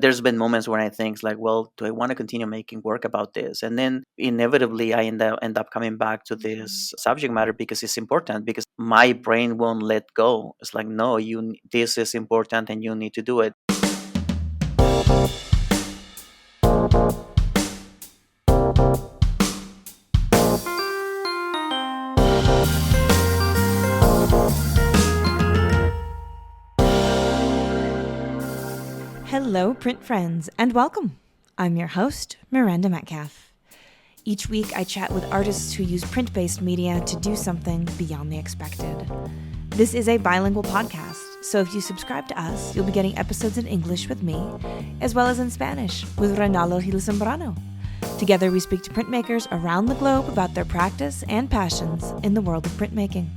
There's been moments when I think like, well, do I want to continue making work about this? And then inevitably I end up coming back to this subject matter because it's important, because my brain won't let go. It's like, no, this is important and you need to do it. Hello, print friends, and welcome. I'm your host, Miranda Metcalf. Each week, I chat with artists who use print-based media to do something beyond the expected. This is a bilingual podcast, so if you subscribe to us, you'll be getting episodes in English with me, as well as in Spanish with Reynaldo Gil Zambrano. Together, we speak to printmakers around the globe about their practice and passions in the world of printmaking.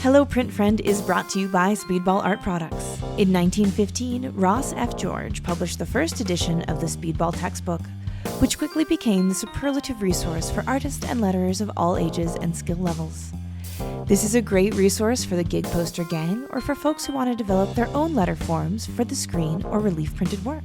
Hello, Print Friend is brought to you by Speedball Art Products. In 1915, Ross F. George published the first edition of the Speedball textbook, which quickly became the superlative resource for artists and letterers of all ages and skill levels. This is a great resource for the gig poster gang or for folks who want to develop their own letter forms for the screen or relief printed work.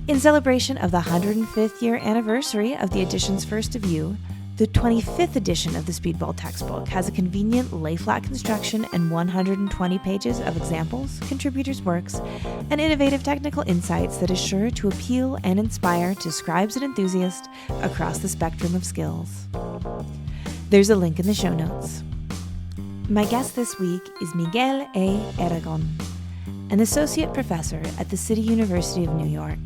In celebration of the 105th year anniversary of the edition's first debut, the 25th edition of the Speedball textbook has a convenient lay-flat construction and 120 pages of examples, contributors' works, and innovative technical insights that is sure to appeal and inspire to scribes and enthusiasts across the spectrum of skills. There's a link in the show notes. My guest this week is Miguel A. Aragon, an associate professor at the City University of New York.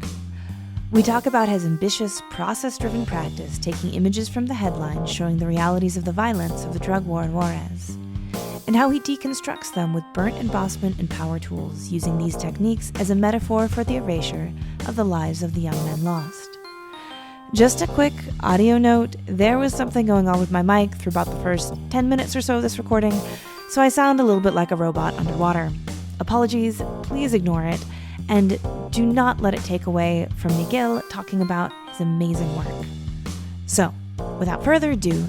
We talk about his ambitious, process-driven practice, taking images from the headlines showing the realities of the violence of the drug war in Juarez, and how he deconstructs them with burnt embossment and power tools, using these techniques as a metaphor for the erasure of the lives of the young men lost. Just a quick audio note, there was something going on with my mic through about the first 10 minutes or so of this recording, so I sound a little bit like a robot underwater. Apologies, please ignore it. And do not let it take away from Miguel talking about his amazing work. So, without further ado,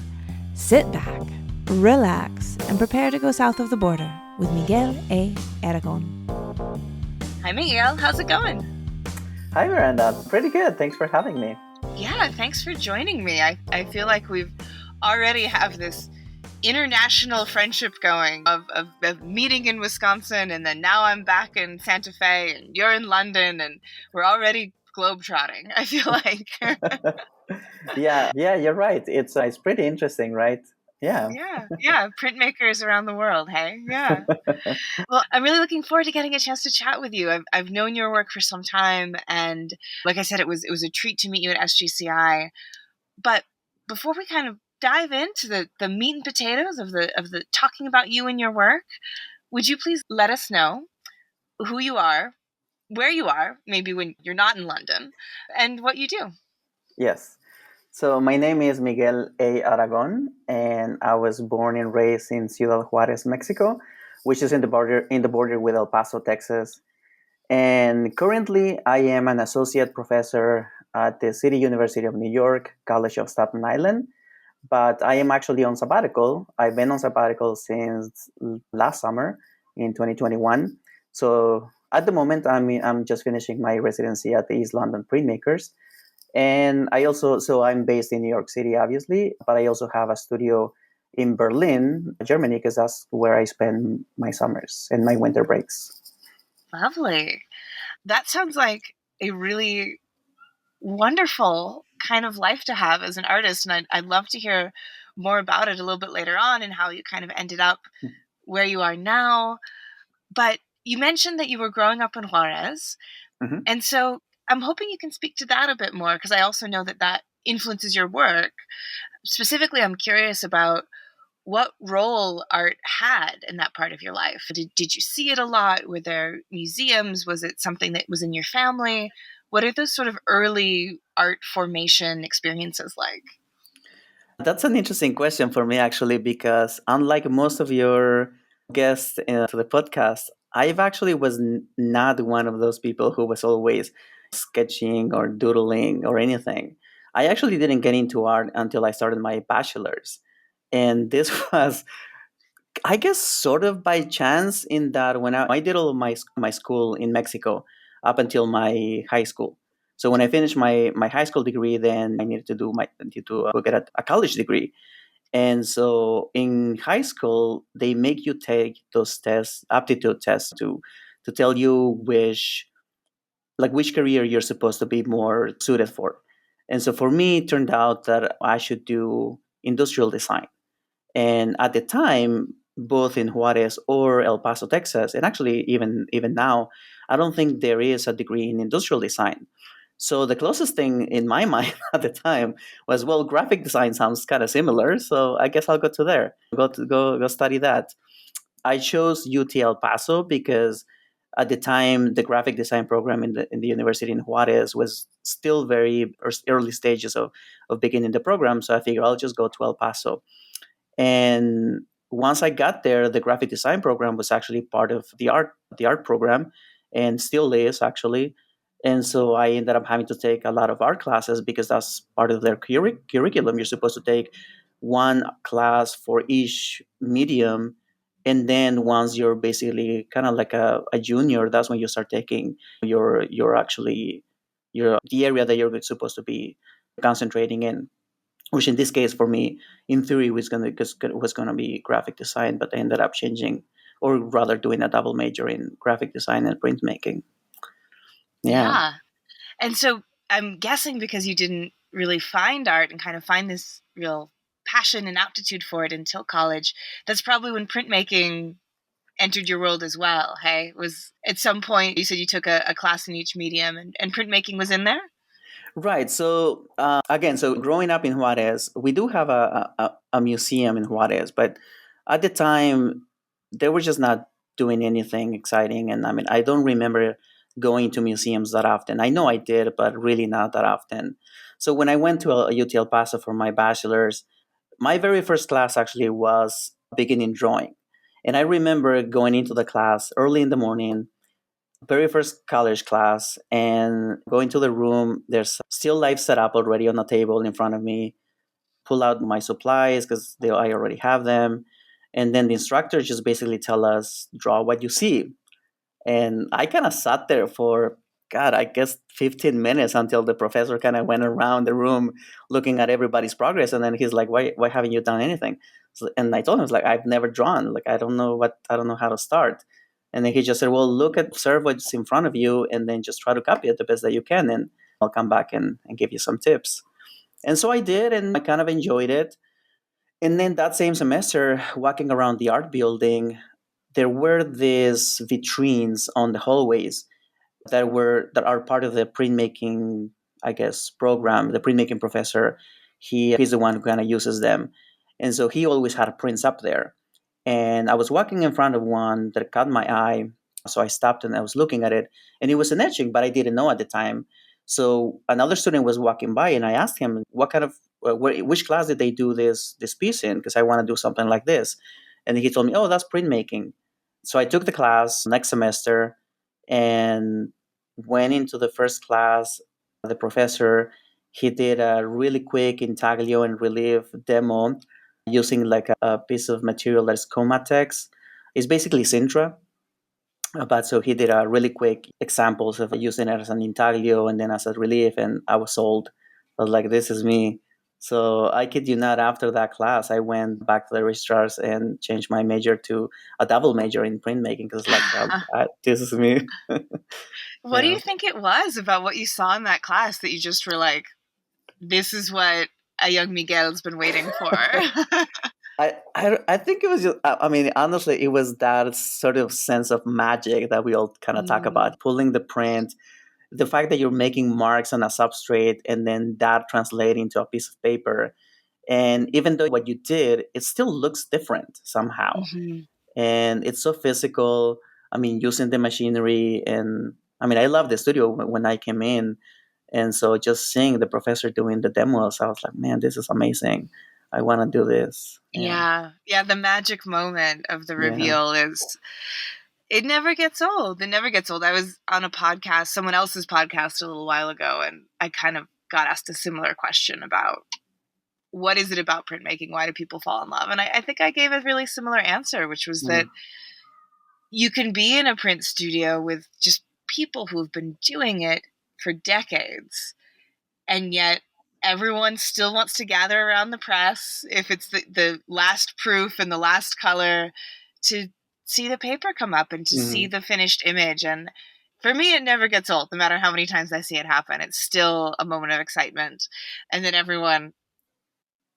sit back, relax, and prepare to go south of the border with Miguel A. Aragon. Hi, Miguel. How's it going? Hi, Miranda. Pretty good. Thanks for having me. Yeah, thanks for joining me. I feel like we've already have this international friendship going of meeting in Wisconsin, and then now I'm back in Santa Fe and you're in London, and we're already globetrotting, I feel like. Yeah, you're right. It's pretty interesting, right? Yeah. Yeah, printmakers around the world, hey? Yeah. Well, I'm really looking forward to getting a chance to chat with you. I've known your work for some time, and like I said, it was a treat to meet you at SGCI. But before we kind of dive into the meat and potatoes of the talking about you and your work, would you please let us know who you are, where you are, maybe when you're not in London, and what you do? Yes. So my name is Miguel A. Aragon, and I was born and raised in Ciudad Juarez, Mexico, which is in the border with El Paso, Texas. And currently, I am an associate professor at the City University of New York, College of Staten Island. But I am actually on sabbatical. I've been on sabbatical since last summer in 2021. So at the moment, I'm just finishing my residency at the East London Printmakers. And I'm based in New York City, obviously, but I also have a studio in Berlin, Germany, because that's where I spend my summers and my winter breaks. Lovely. That sounds like a really wonderful kind of life to have as an artist, and I'd love to hear more about it a little bit later on and how you kind of ended up where you are now. But you mentioned that you were growing up in Juarez, Mhm. and so I'm hoping you can speak to that a bit more, because I also know that influences your work. Specifically, I'm curious about what role art had in that part of your life. Did you see it a lot? Were there museums? Was it something that was in your family? What are those sort of early art formation experiences like? That's an interesting question for me, actually, because unlike most of your guests to the podcast, I've actually was not one of those people who was always sketching or doodling or anything. I actually didn't get into art until I started my bachelor's. And this was, I guess, sort of by chance, in that when I did all of my school in Mexico, up until my high school. So when I finished my high school degree, then I needed to go get a college degree. And so in high school, they make you take those tests, aptitude tests, to tell you which career you're supposed to be more suited for. And so for me, it turned out that I should do industrial design. And at the time, both in Juarez or El Paso, Texas, and actually even now, I don't think there is a degree in industrial design. So the closest thing in my mind at the time was, well, graphic design sounds kind of similar, so I guess I'll go to there, go study that. I chose UT El Paso because at the time the graphic design program in the university in Juarez was still very early stages of beginning the program. So I figured I'll just go to El Paso. And once I got there, the graphic design program was actually part of the art program, and still is actually. And so I ended up having to take a lot of art classes because that's part of their curriculum. You're supposed to take one class for each medium, and then once you're basically kind of like a junior, that's when you start taking your actually your the area that you're supposed to be concentrating in, which in this case for me, in theory, was gonna be graphic design, but I ended up changing, or rather doing a double major in graphic design and printmaking. Yeah. Yeah. And so I'm guessing because you didn't really find art and kind of find this real passion and aptitude for it until college, that's probably when printmaking entered your world as well. Hey, was at some point you said you took a class in each medium, and printmaking was in there? Right. So again, so growing up in Juarez, we do have a museum in Juarez, but at the time they were just not doing anything exciting. And I mean, I don't remember going to museums that often. I know I did, but really not that often. So when I went to UT El Paso for my bachelor's, my very first class actually was beginning drawing. And I remember going into the class early in the morning, very first college class, and going to the room. There's still life set up already on the table in front of me. Pull out my supplies because I already have them. And then the instructor just basically tell us, draw what you see. And I kind of sat there for, God, I guess 15 minutes until the professor kind of went around the room looking at everybody's progress. And then he's like, why haven't you done anything? So, and I told him, like, I've never drawn. Like, I don't know how to start. And then he just said, well, observe what's in front of you and then just try to copy it the best that you can. And I'll come back and give you some tips. And so I did, and I kind of enjoyed it. And then that same semester, walking around the art building, there were these vitrines on the hallways that are part of the printmaking, I guess, program. The printmaking professor, he's the one who kind of uses them, and so he always had prints up there. And I was walking in front of one that caught my eye, so I stopped and I was looking at it, and it was an etching, but I didn't know at the time. So another student was walking by, and I asked him, "What kind of which class did they do this piece in? Because I want to do something like this." And he told me, "Oh, that's printmaking." So I took the class next semester and went into the first class. The professor, he did a really quick intaglio and relief demo using like a piece of material that's Comatex. It's basically Sintra, but so he did a really quick examples of using it as an intaglio and then as a relief, and I was sold. I was like, this is me. So I kid you not, after that class, I went back to the registrars and changed my major to a double major in printmaking because like, this is me. What do Yeah. you think it was about what you saw in that class that you just were like, this is what a young Miguel's been waiting for? I think it was just, I mean, honestly, it was that sort of sense of magic that we all kind of talk Mm, about, pulling the print, the fact that you're making marks on a substrate and then that translating to a piece of paper. And even though what you did, it still looks different somehow. mhm. And it's so physical. I mean, using the machinery. And I mean, I love the studio when I came in. And so just seeing the professor doing the demos, I was like, man, this is amazing. I want to do this. Yeah. Yeah. Yeah. The magic moment of the Yeah. reveal it never gets old. It never gets old. I was on a podcast, someone else's podcast a little while ago, and I kind of got asked a similar question about what is it about printmaking? Why do people fall in love? And I think I gave a really similar answer, which was Yeah. that you can be in a print studio with just people who have been doing it for decades, and yet everyone still wants to gather around the press if it's the last proof and the last color to see the paper come up and to see the finished image. And for me, it never gets old. No matter how many times I see it happen, it's still a moment of excitement. And then everyone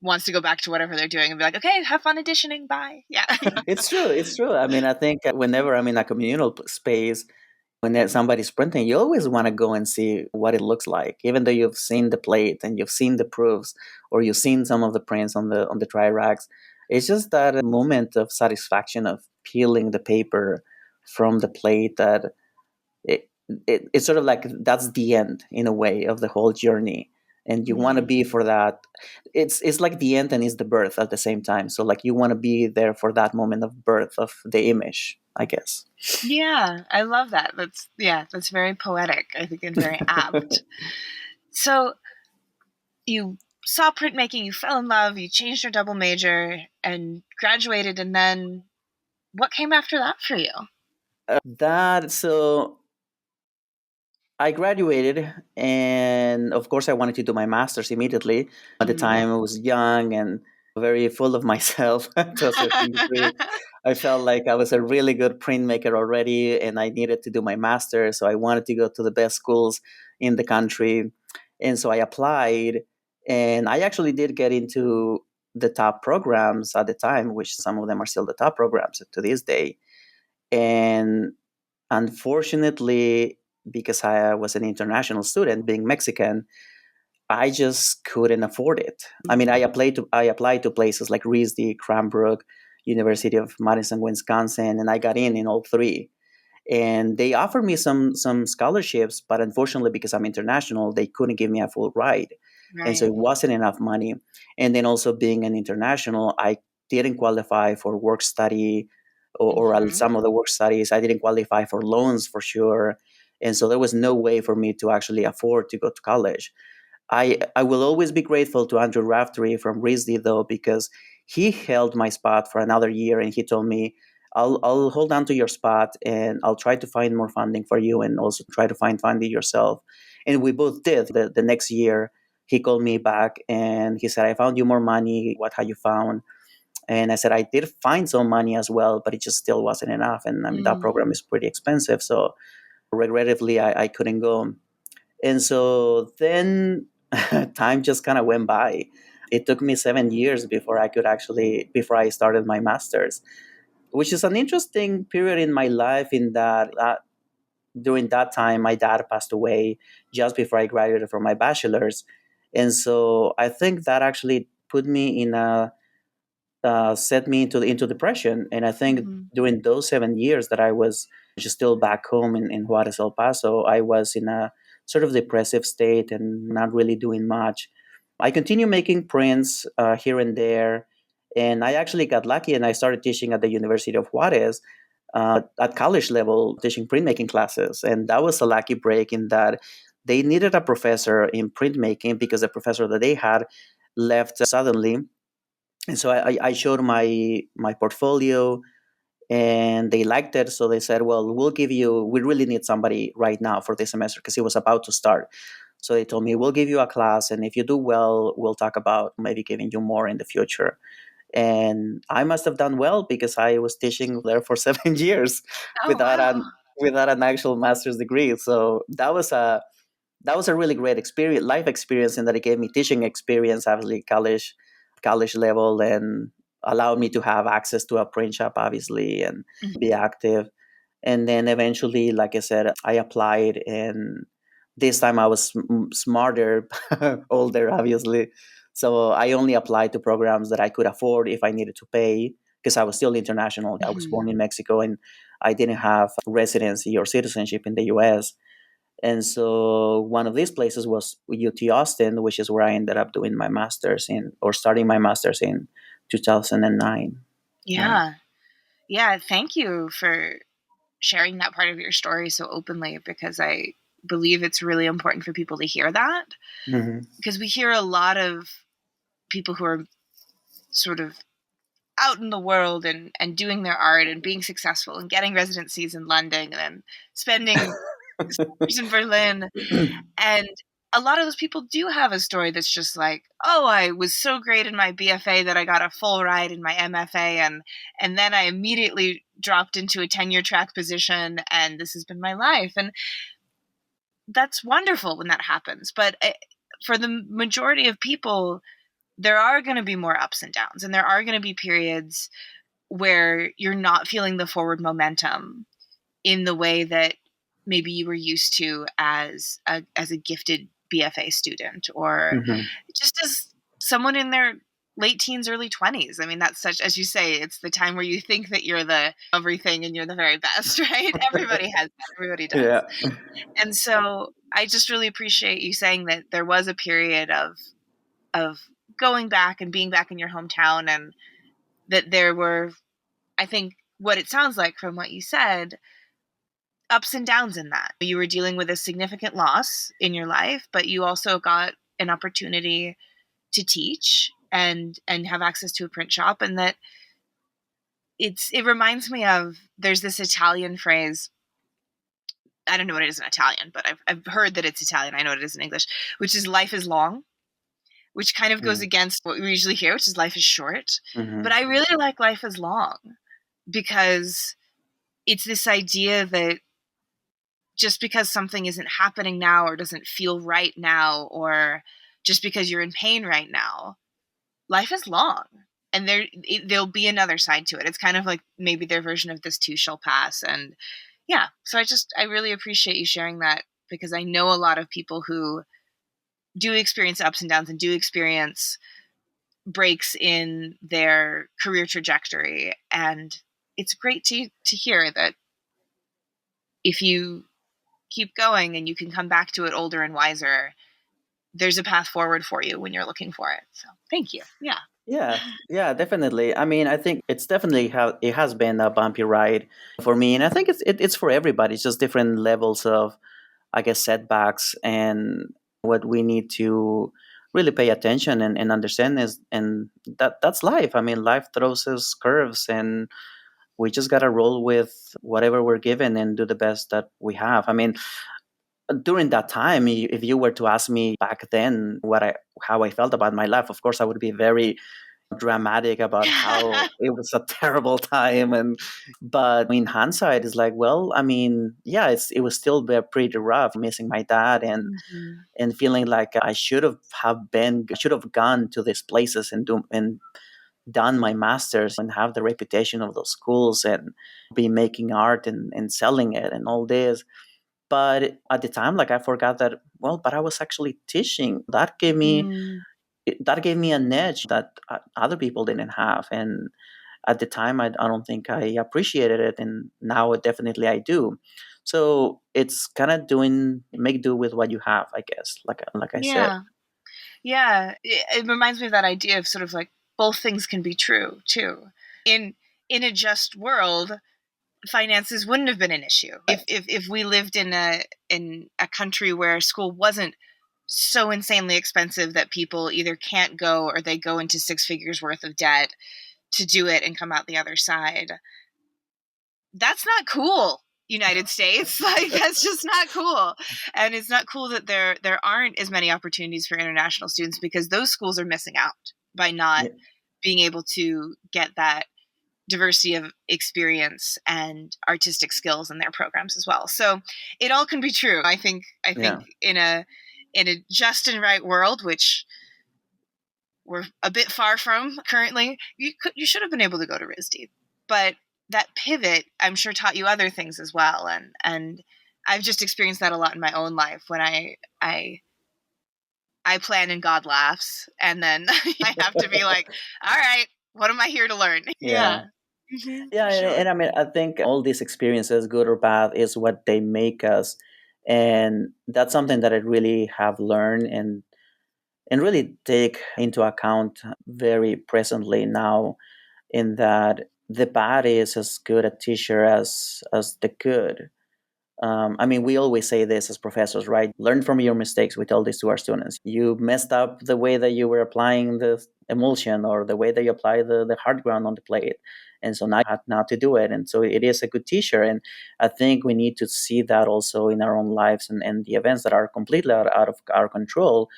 wants to go back to whatever they're doing and be like, okay, have fun editioning. Bye. Yeah. It's true. It's true. I mean, I think whenever I'm in a communal space, when somebody's printing, you always want to go and see what it looks like, even though you've seen the plate and you've seen the proofs or you've seen some of the prints on the dry racks. It's just that moment of satisfaction of peeling the paper from the plate that it's sort of like that's the end in a way of the whole journey, and you want to be for that. It's like the end and it's the birth at the same time. So like you want to be there for that moment of birth of the image, I guess. Yeah, I love that. That's very poetic, I think, and very apt. So you saw printmaking, you fell in love, you changed your double major and graduated, and then what came after that for you? So I graduated, and of course, I wanted to do my master's immediately. At the time, I was young and very full of myself to a certain degree. I felt like I was a really good printmaker already, and I needed to do my master's. So I wanted to go to the best schools in the country. And so I applied, and I actually did get into the top programs at the time, which some of them are still the top programs to this day. And unfortunately, because I was an international student, being Mexican, I just couldn't afford it. I mean, I applied to places like RISD, Cranbrook, University of Madison, Wisconsin, and I got in all three. And they offered me some scholarships, but unfortunately, because I'm international, they couldn't give me a full ride, and so Right. it wasn't enough money. And then also being an international, I didn't qualify for work study or some of the work studies. I didn't qualify for loans for sure, and so there was no way for me to actually afford to go to college. I will always be grateful to Andrew Raftery from RISD though, because he held my spot for another year and he told me, I'll hold on to your spot and I'll try to find more funding for you and also try to find funding yourself. And we both did. The next year, he called me back and he said, I found you more money. What have you found? And I said, I did find some money as well, but it just still wasn't enough. And I mean, that program is pretty expensive. So regrettably, I couldn't go. And so then time just kind of went by. It took me 7 years before I started my master's, which is an interesting period in my life in that during that time, my dad passed away just before I graduated from my bachelor's. And so I think that actually put me in set me into depression. And I think during those 7 years that I was just still back home in Juarez, El Paso, I was in a sort of depressive state and not really doing much. I continued making prints here and there. And I actually got lucky and I started teaching at the University of Juarez at college level, teaching printmaking classes. And that was a lucky break in that they needed a professor in printmaking because the professor that they had left suddenly. And so I showed my portfolio and they liked it. So they said, well, we really need somebody right now for this semester because it was about to start. So they told me, we'll give you a class. And if you do well, we'll talk about maybe giving you more in the future. And I must have done well because I was teaching there for 7 years Oh, without wow. without an actual master's degree. So that was a really great experience, life experience, and that it gave me teaching experience, obviously college level, and allowed me to have access to a print shop, obviously, and be active. And then eventually, like I said, I applied, and this time I was smarter, older, obviously. So I only applied to programs that I could afford if I needed to pay because I was still international. I was born in Mexico and I didn't have residency or citizenship in the US. And so one of these places was UT Austin, which is where I ended up doing my master's or starting my master's in 2009. Yeah. Yeah. Thank you for sharing that part of your story so openly, because I believe it's really important for people to hear that. Mm-hmm. Because we hear a lot of people who are sort of out in the world and doing their art and being successful and getting residencies in London and spending in Berlin. And a lot of those people do have a story that's just like, oh, I was so great in my BFA that I got a full ride in my MFA, and then I immediately dropped into a tenure track position, and this has been my life. And that's wonderful when that happens. But for the majority of people, there are going to be more ups and downs, and there are going to be periods where you're not feeling the forward momentum in the way that maybe you were used to as a gifted BFA student, or Mm-hmm. just as someone in their late teens, early 20s. I mean, that's such, as you say, it's the time where you think that you're the everything and you're the very best, right? Everybody has that. Everybody does. Yeah. And so I just really appreciate you saying that there was a period of going back and being back in your hometown, and that there were, I think, what it sounds like from what you said, ups and downs in that. You were dealing with a significant loss in your life, but you also got an opportunity to teach and have access to a print shop. And that it reminds me of, there's this Italian phrase. I don't know what it is in Italian, but I've heard that it's Italian. I know what it is in English, which is life is long, which kind of goes against what we usually hear, which is life is short. Mm-hmm. But I really like life is long, because it's this idea that just because something isn't happening now, or doesn't feel right now, or just because you're in pain right now, life is long, and there'll be another side to it. It's kind of like maybe their version of this too shall pass. And yeah, so I really appreciate you sharing that, because I know a lot of people who do experience ups and downs and do experience breaks in their career trajectory. And it's great to hear that if you keep going and you can come back to it older and wiser, there's a path forward for you when you're looking for it. So thank you. Yeah. Yeah, definitely. I mean, I think it's definitely how it has been a bumpy ride for me, and I think it's for everybody. It's just different levels of, I guess, setbacks, and what we need to really pay attention and understand is, and that's life. I mean, life throws us curves, and we just gotta roll with whatever we're given and do the best that we have. I mean, during that time, if you were to ask me back then how I felt about my life, of course I would be very dramatic about how it was a terrible time. But in hindsight, it's like, well, I mean, yeah, it was still pretty rough, missing my dad, Mhm. and feeling like I should have gone to these places and done my master's and have the reputation of those schools and be making art and selling it and all this. But at the time, like, I forgot that, well, but I was actually teaching. Mm. That gave me an edge that other people didn't have. And at the time, I don't think I appreciated it, and now definitely I do. So it's kind of make do with what you have, I guess, like I said. Yeah. Yeah. It reminds me of that idea of sort of like both things can be true too. In in a just world, finances wouldn't have been an issue. If we lived in a country where school wasn't so insanely expensive that people either can't go, or they go into six figures worth of debt to do it and come out the other side. That's not cool, United States. Like, that's just not cool. And it's not cool that there aren't as many opportunities for international students, because those schools are missing out by not Yeah, being able to get that diversity of experience and artistic skills in their programs as well. So it all can be true. I think yeah, in a just and right world, which we're a bit far from currently, you should have been able to go to RISD. But that pivot, I'm sure, taught you other things as well. And I've just experienced that a lot in my own life, when I plan and God laughs, and then I have to be like, all right, what am I here to learn? yeah. Yeah. Yeah, For sure. and I mean, I think all these experiences, good or bad, is what they make us, and that's something that I really have learned and really take into account very presently now. In that the bad is as good a teacher as the good. I mean, we always say this as professors, right? Learn from your mistakes. We tell this to our students. You messed up the way that you were applying the emulsion or the way that you apply the hard ground on the plate. And so now you have now to do it. And so it is a good teacher. And I think we need to see that also in our own lives and the events that are completely out of our control.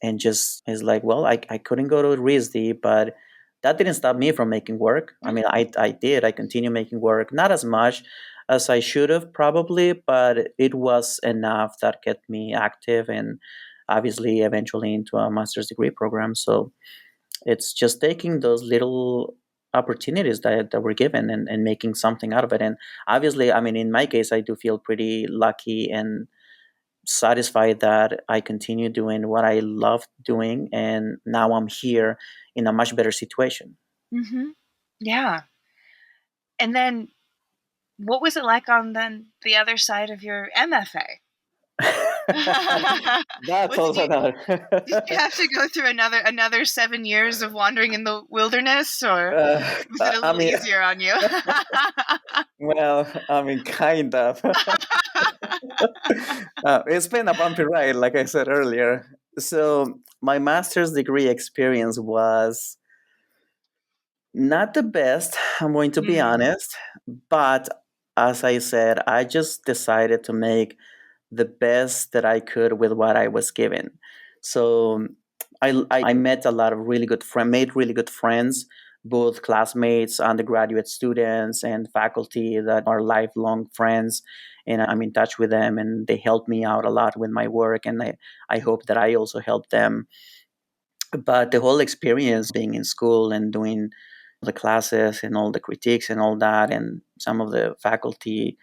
And just is like, well, I couldn't go to RISD, but that didn't stop me from making work. I mean, I did. I continue making work, not as much as I should have probably, but it was enough that kept me active and obviously eventually into a master's degree program. So it's just taking those little opportunities that we're given and making something out of it. And obviously, I mean, in my case, I do feel pretty lucky and satisfied that I continue doing what I love doing, and now I'm here in a much better situation. Mm-hmm. Yeah. And then what was it like on then the other side of your MFA? That's also another. Did you have to go through another 7 years of wandering in the wilderness, or was it a I little mean, easier on you? well, I mean, kind of. It's been a bumpy ride, like I said earlier. So my master's degree experience was not the best, I'm going to be Mm, honest. But as I said, I just decided to make the best that I could with what I was given. So I met a lot of really good friends, made really good friends, both classmates, undergraduate students, and faculty that are lifelong friends. And I'm in touch with them, and they help me out a lot with my work. And I hope that I also help them. But the whole experience being in school and doing the classes and all the critiques and all that, and some of the faculty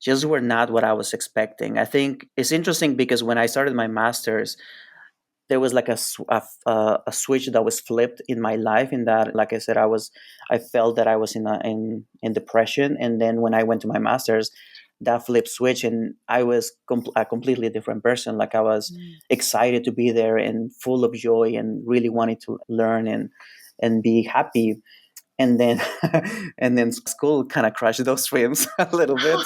just were not what I was expecting. I think it's interesting because when I started my master's, there was like a switch that was flipped in my life. In that, like I said, I felt that I was in depression, and then when I went to my master's, that flipped switch, and I was a completely different person. Like I was mm. excited to be there and full of joy and really wanted to learn and be happy. And then and then school kind of crushed those dreams a little bit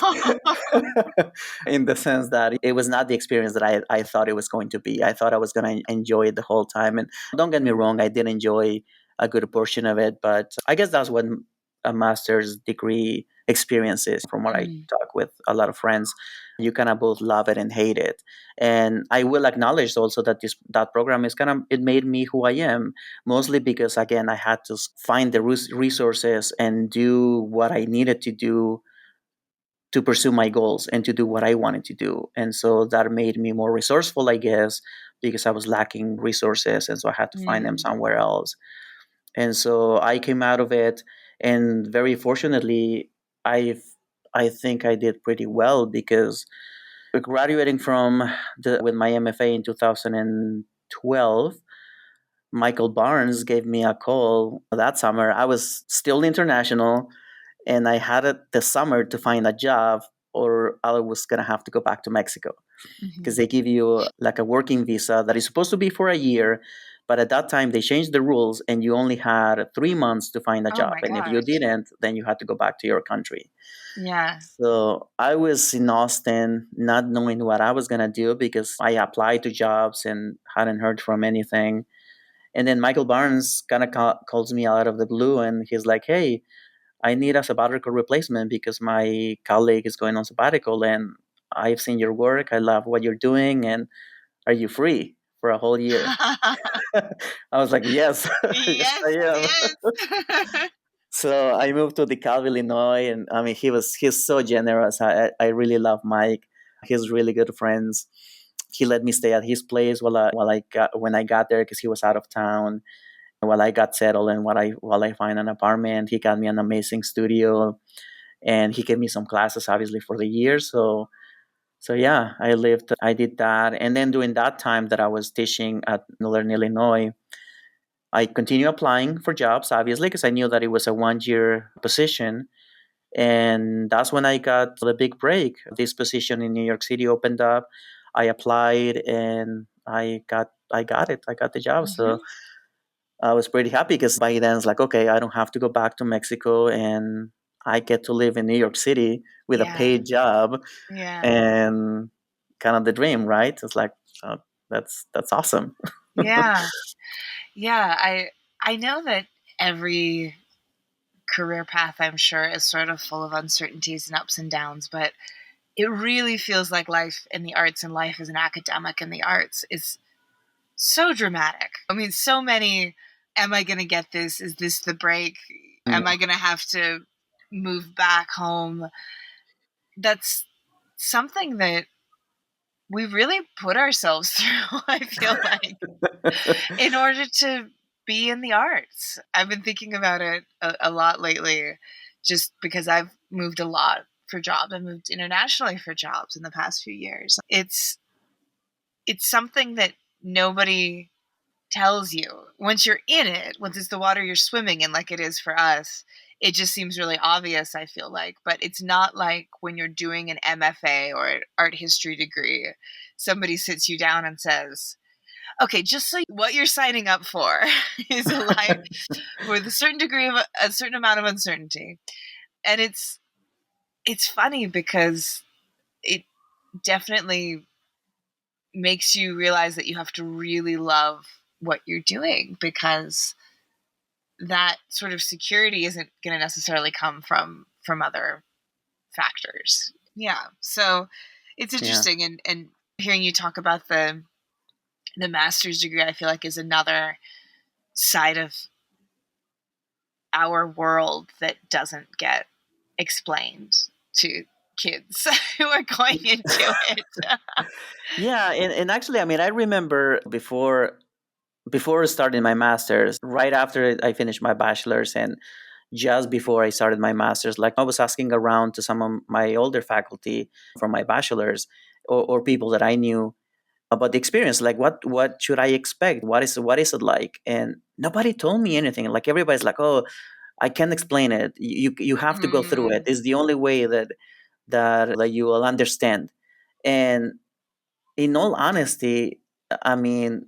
in the sense that it was not the experience that I thought it was going to be. I thought I was going to enjoy it the whole time, and don't get me wrong, I did enjoy a good portion of it, but I guess that's what a master's degree experience is. From what I Mm, talk with a lot of friends, you kind of both love it and hate it. And I will acknowledge also that that program is kind of, it made me who I am, mostly because again I had to find the resources and do what I needed to do to pursue my goals and to do what I wanted to do. And so that made me more resourceful, I guess, because I was lacking resources, and so I had to find them mm. somewhere else. And so I came out of it, and very fortunately, I I think I did pretty well because graduating from the with my MFA in 2012, Michael Barnes gave me a call that summer. I was still international, and I had it the summer to find a job, or I was gonna have to go back to Mexico because Mhm. they give you like a working visa that is supposed to be for a year, but at that time they changed the rules, and you only had 3 months to find a Oh job, my and if you gosh. didn't, then you had to go back to your country. Yeah. So I was in Austin, not knowing what I was gonna do because I applied to jobs and hadn't heard from anything. And then Michael Barnes kind of calls me out of the blue, and he's like, "Hey, I need a sabbatical replacement because my colleague is going on sabbatical, and I've seen your work. I love what you're doing, and are you free for a whole year?" I was like, "Yes, yes, Yes, I am." yes. So I moved to DeKalb, Illinois, and I mean, he's so generous. I really love Mike. He's really good friends. He let me stay at his place while I got when I got there because he was out of town. While I got settled and while I find an apartment, he got me an amazing studio, and he gave me some classes obviously for the year. So yeah, I did that, and then during that time that I was teaching at Northern Illinois, I continued applying for jobs obviously because I knew that it was a 1 year position, and that's when I got the big break. This position in New York City opened up. I applied, and I got it. I got the job. So Mhm. I was pretty happy because by then it's like, okay, I don't have to go back to Mexico, and I get to live in New York City with a Yeah. paid job Yeah. and kind of the dream, right? It's like, that's awesome. Yeah. Yeah. I know that every career path, I'm sure, is sort of full of uncertainties and ups and downs, but it really feels like life in the arts and life as an academic in the arts is so dramatic. I mean, so many, am I going to get this? Is this the break? Am I going to have to move back home? That's something that we really put ourselves through, I feel like, in order to be in the arts. I've been thinking about it a lot lately, just because I've moved a lot for jobs. I've moved internationally for jobs in the past few years. It's something that nobody tells you. Once you're in it, once it's the water you're swimming in, like it is for us, it just seems really obvious, I feel like. But it's not like when you're doing an MFA or an art history degree, somebody sits you down and says, okay, just so what you're signing up for is a life with a certain degree of a certain amount of uncertainty. And it's funny because it definitely makes you realize that you have to really love what you're doing, because that sort of security isn't going to necessarily come from other factors. Yeah. So it's Yeah. interesting, and hearing you talk about the master's degree, I feel like is another side of our world that doesn't get explained to kids who are going into it. Yeah, and actually, I mean, I remember before starting my master's, right after I finished my bachelor's, and just before I started my master's, like I was asking around to some of my older faculty from my bachelor's, or people that I knew about the experience. Like, what should I expect? What is it like? And nobody told me anything. Like everybody's like, oh, I can't explain it. You have to go through it. Mm, It's the only way that you will understand. And in all honesty, I mean,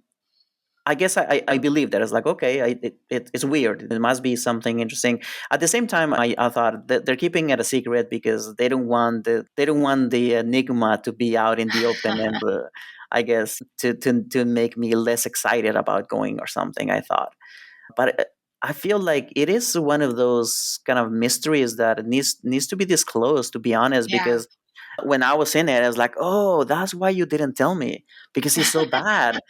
I guess I believe that. It's like, okay, it's weird. It must be something interesting. At the same time, I thought that they're keeping it a secret because they don't want the enigma to be out in the open, and I guess to make me less excited about going or something. I thought, but I feel like it is one of those kind of mysteries that needs to be disclosed. To be honest, yeah. because when I was in it, I was like, oh, that's why you didn't tell me, because it's so bad.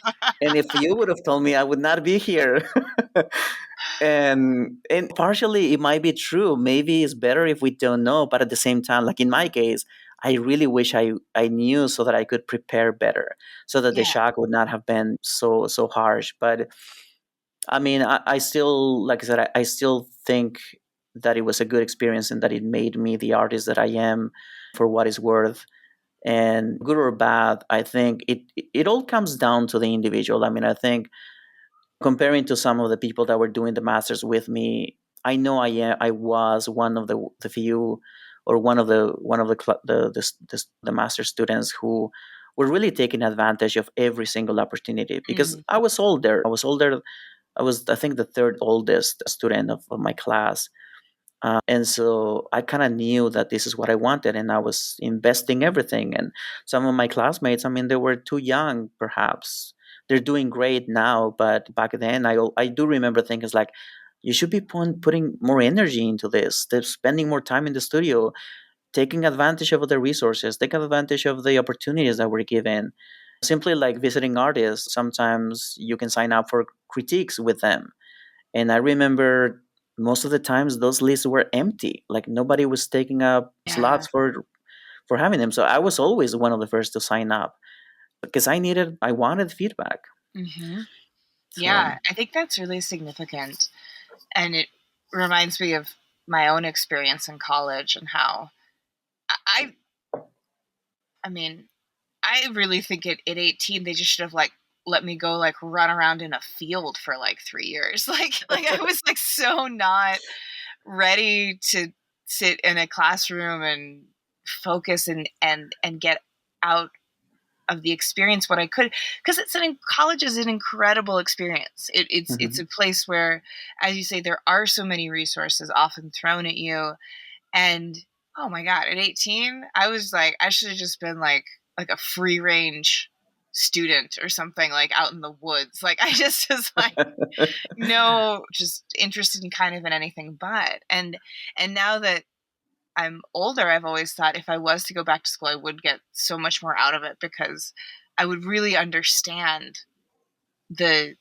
And if you would have told me, I would not be here. And partially it might be true. Maybe it's better if we don't know. But at the same time, like in my case, I really wish I knew so that I could prepare better, so that the Yeah. shock would not have been so harsh. But I mean, I still, like I said, I still think that it was a good experience and that it made me the artist that I am, for what it's worth. And good or bad, I think it all comes down to the individual. I mean, I think comparing to some of the people that were doing the masters with me, I know I was one of the few, or one of the master students who were really taking advantage of every single opportunity, because Mm, I was older. I was, I think, the third oldest student of my class. And so I kind of knew that this is what I wanted, and I was investing everything. And some of my classmates, I mean, they were too young, perhaps. They're doing great now, but back then, I do remember things like, you should be putting more energy into this. They're spending more time in the studio, taking advantage of the resources, taking advantage of the opportunities that we're given. Simply like visiting artists, sometimes you can sign up for critiques with them, and I remember most of the times those lists were empty. Like nobody was taking up yeah. slots for having them. So I was always one of the first to sign up because I wanted feedback. Hmm. So Yeah. I think that's really significant. And it reminds me of my own experience in college and how I, I mean, I really think at 18 they just should have like let me go like run around in a field for like 3 years. Like I was like so not ready to sit in a classroom and focus and get out of the experience what I could, because college is an incredible experience. It's mhm. a place where, as you say, there are so many resources often thrown at you, And oh my God, at 18, I was like, I should have just been like a free range student or something, like out in the woods. Like I just was like, no, just interested in kind of in anything but. And now that I'm older, I've always thought if I was to go back to school, I would get so much more out of it because I would really understand the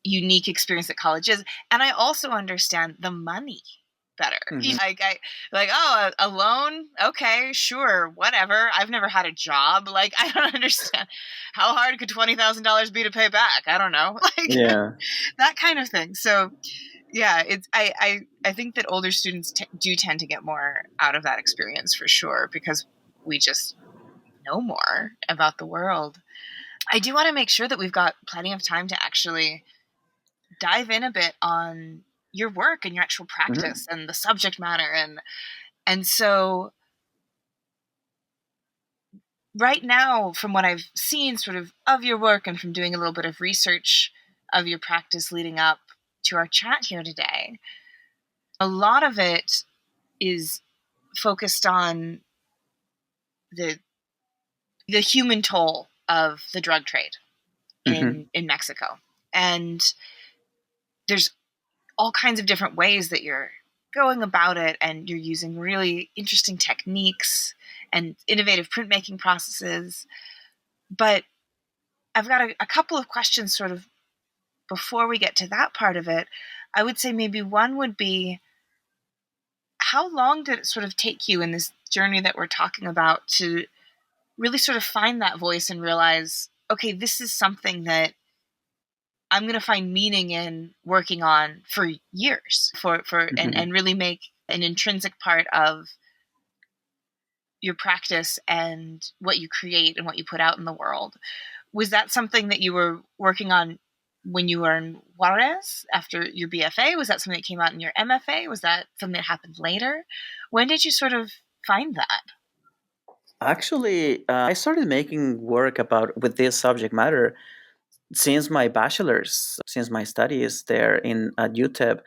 unique experience that college is, and I also understand the money better. Mhm. Like, oh, a loan, okay, sure, whatever. I've never had a job. Like, I don't understand how hard could $20,000 be to pay back. I don't know, like Yeah. that kind of thing. So yeah, it's I think that older students do tend to get more out of that experience for sure because we just know more about the world. I do want to make sure that we've got plenty of time to actually dive in a bit on your work and your actual Mhm. practice and the subject matter, and so right now, from what I've seen sort of your work and from doing a little bit of research of your practice leading up to our chat here today, a lot of it is focused on the the human toll of the drug trade Mhm. in Mexico. And there's all kinds of different ways that you're going about it, and you're using really interesting techniques and innovative printmaking processes. But I've got a couple of questions sort of before we get to that part of it. I would say maybe one would be, how long did it sort of take you in this journey that we're talking about to really sort of find that voice and realize, okay, this is something that I'm going to find meaning in working on for years, for Mhm. and really make an intrinsic part of your practice and what you create and what you put out in the world. Was that something that you were working on when you were in Juarez after your BFA? Was that something that came out in your MFA? Was that something that happened later? When did you sort of find that? Actually, I started making work about with this subject matter since my bachelor's, since my studies there in at UTEP,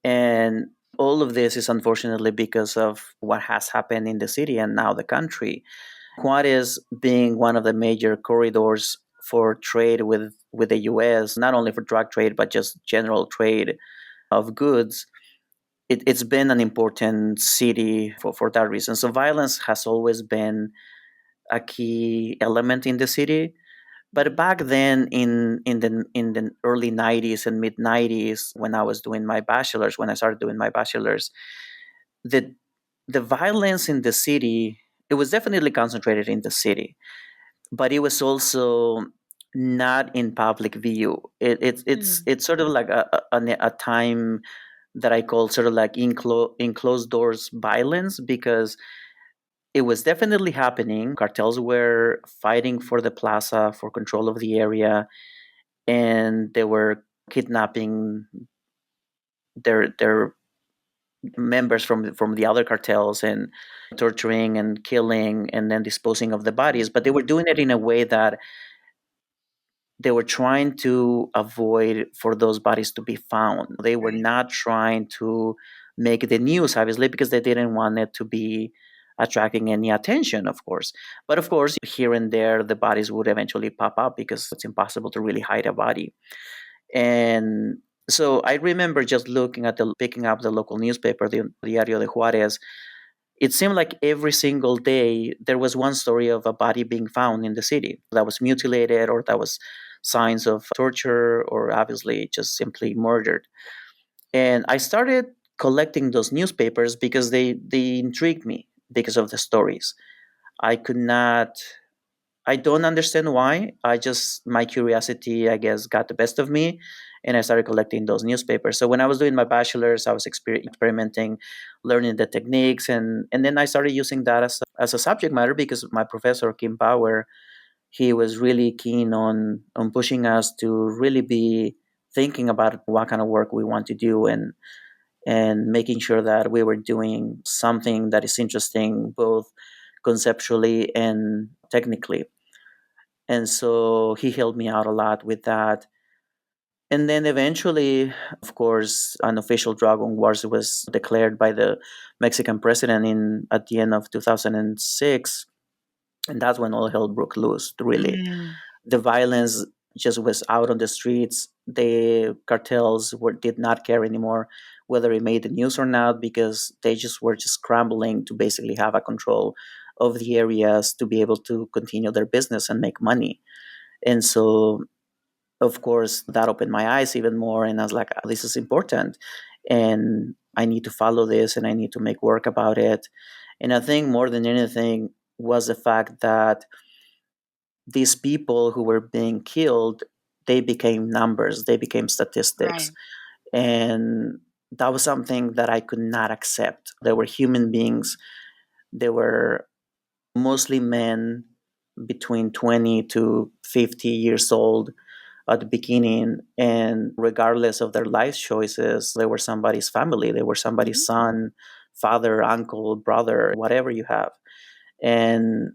and all of this is unfortunately because of what has happened in the city and now the country. Juarez being one of the major corridors for trade with the US, not only for drug trade, but just general trade of goods, it's been an important city for that reason. So violence has always been a key element in the city. But back then, in the early '90s and mid '90s, when I was doing my bachelor's, when I started doing my bachelor's, the the violence in the city, it was definitely concentrated in the city, but it was also not in public view. Mm. It's sort of like a time that I call sort of like enclosed doors violence, because it was definitely happening. Cartels were fighting for the plaza, for control of the area, and they were kidnapping their members from the other cartels and torturing and killing and then disposing of the bodies. But they were doing it in a way that they were trying to avoid for those bodies to be found. They were Right. not trying to make the news, obviously, because they didn't want it to be attracting any attention, of course. But of course, here and there, the bodies would eventually pop up because it's impossible to really hide a body. And so I remember just picking up the local newspaper, the Diario de Juarez. It seemed like every single day there was one story of a body being found in the city that was mutilated, or that was signs of torture, or obviously just simply murdered. And I started collecting those newspapers because they intrigued me because of the stories. I could not I don't understand why. I just, my curiosity, I guess, got the best of me, and I started collecting those newspapers. So when I was doing my bachelor's, I was experimenting, learning the techniques, and then I started using that as a subject matter, because my professor Kim Bauer, he was really keen on pushing us to really be thinking about what kind of work we want to do, and making sure that we were doing something that is interesting both conceptually and technically. And so he helped me out a lot with that. And then eventually, of course, an official drug on Juarez was declared by the Mexican president at the end of 2006. And that's when all hell broke loose, really. Mm, The violence just was out on the streets. The cartels did not care anymore whether it made the news or not, because they just were just scrambling to basically have a control of the areas to be able to continue their business and make money. And so, of course, that opened my eyes even more. And I was like, this is important. And I need to follow this and I need to make work about it. And I think more than anything was the fact that these people who were being killed, they became numbers, they became statistics. right. And that was something that I could not accept. They were human beings. They were mostly men between 20 to 50 years old at the beginning. And regardless of their life choices, they were somebody's family, they were somebody's son, father, uncle, brother, whatever you have. And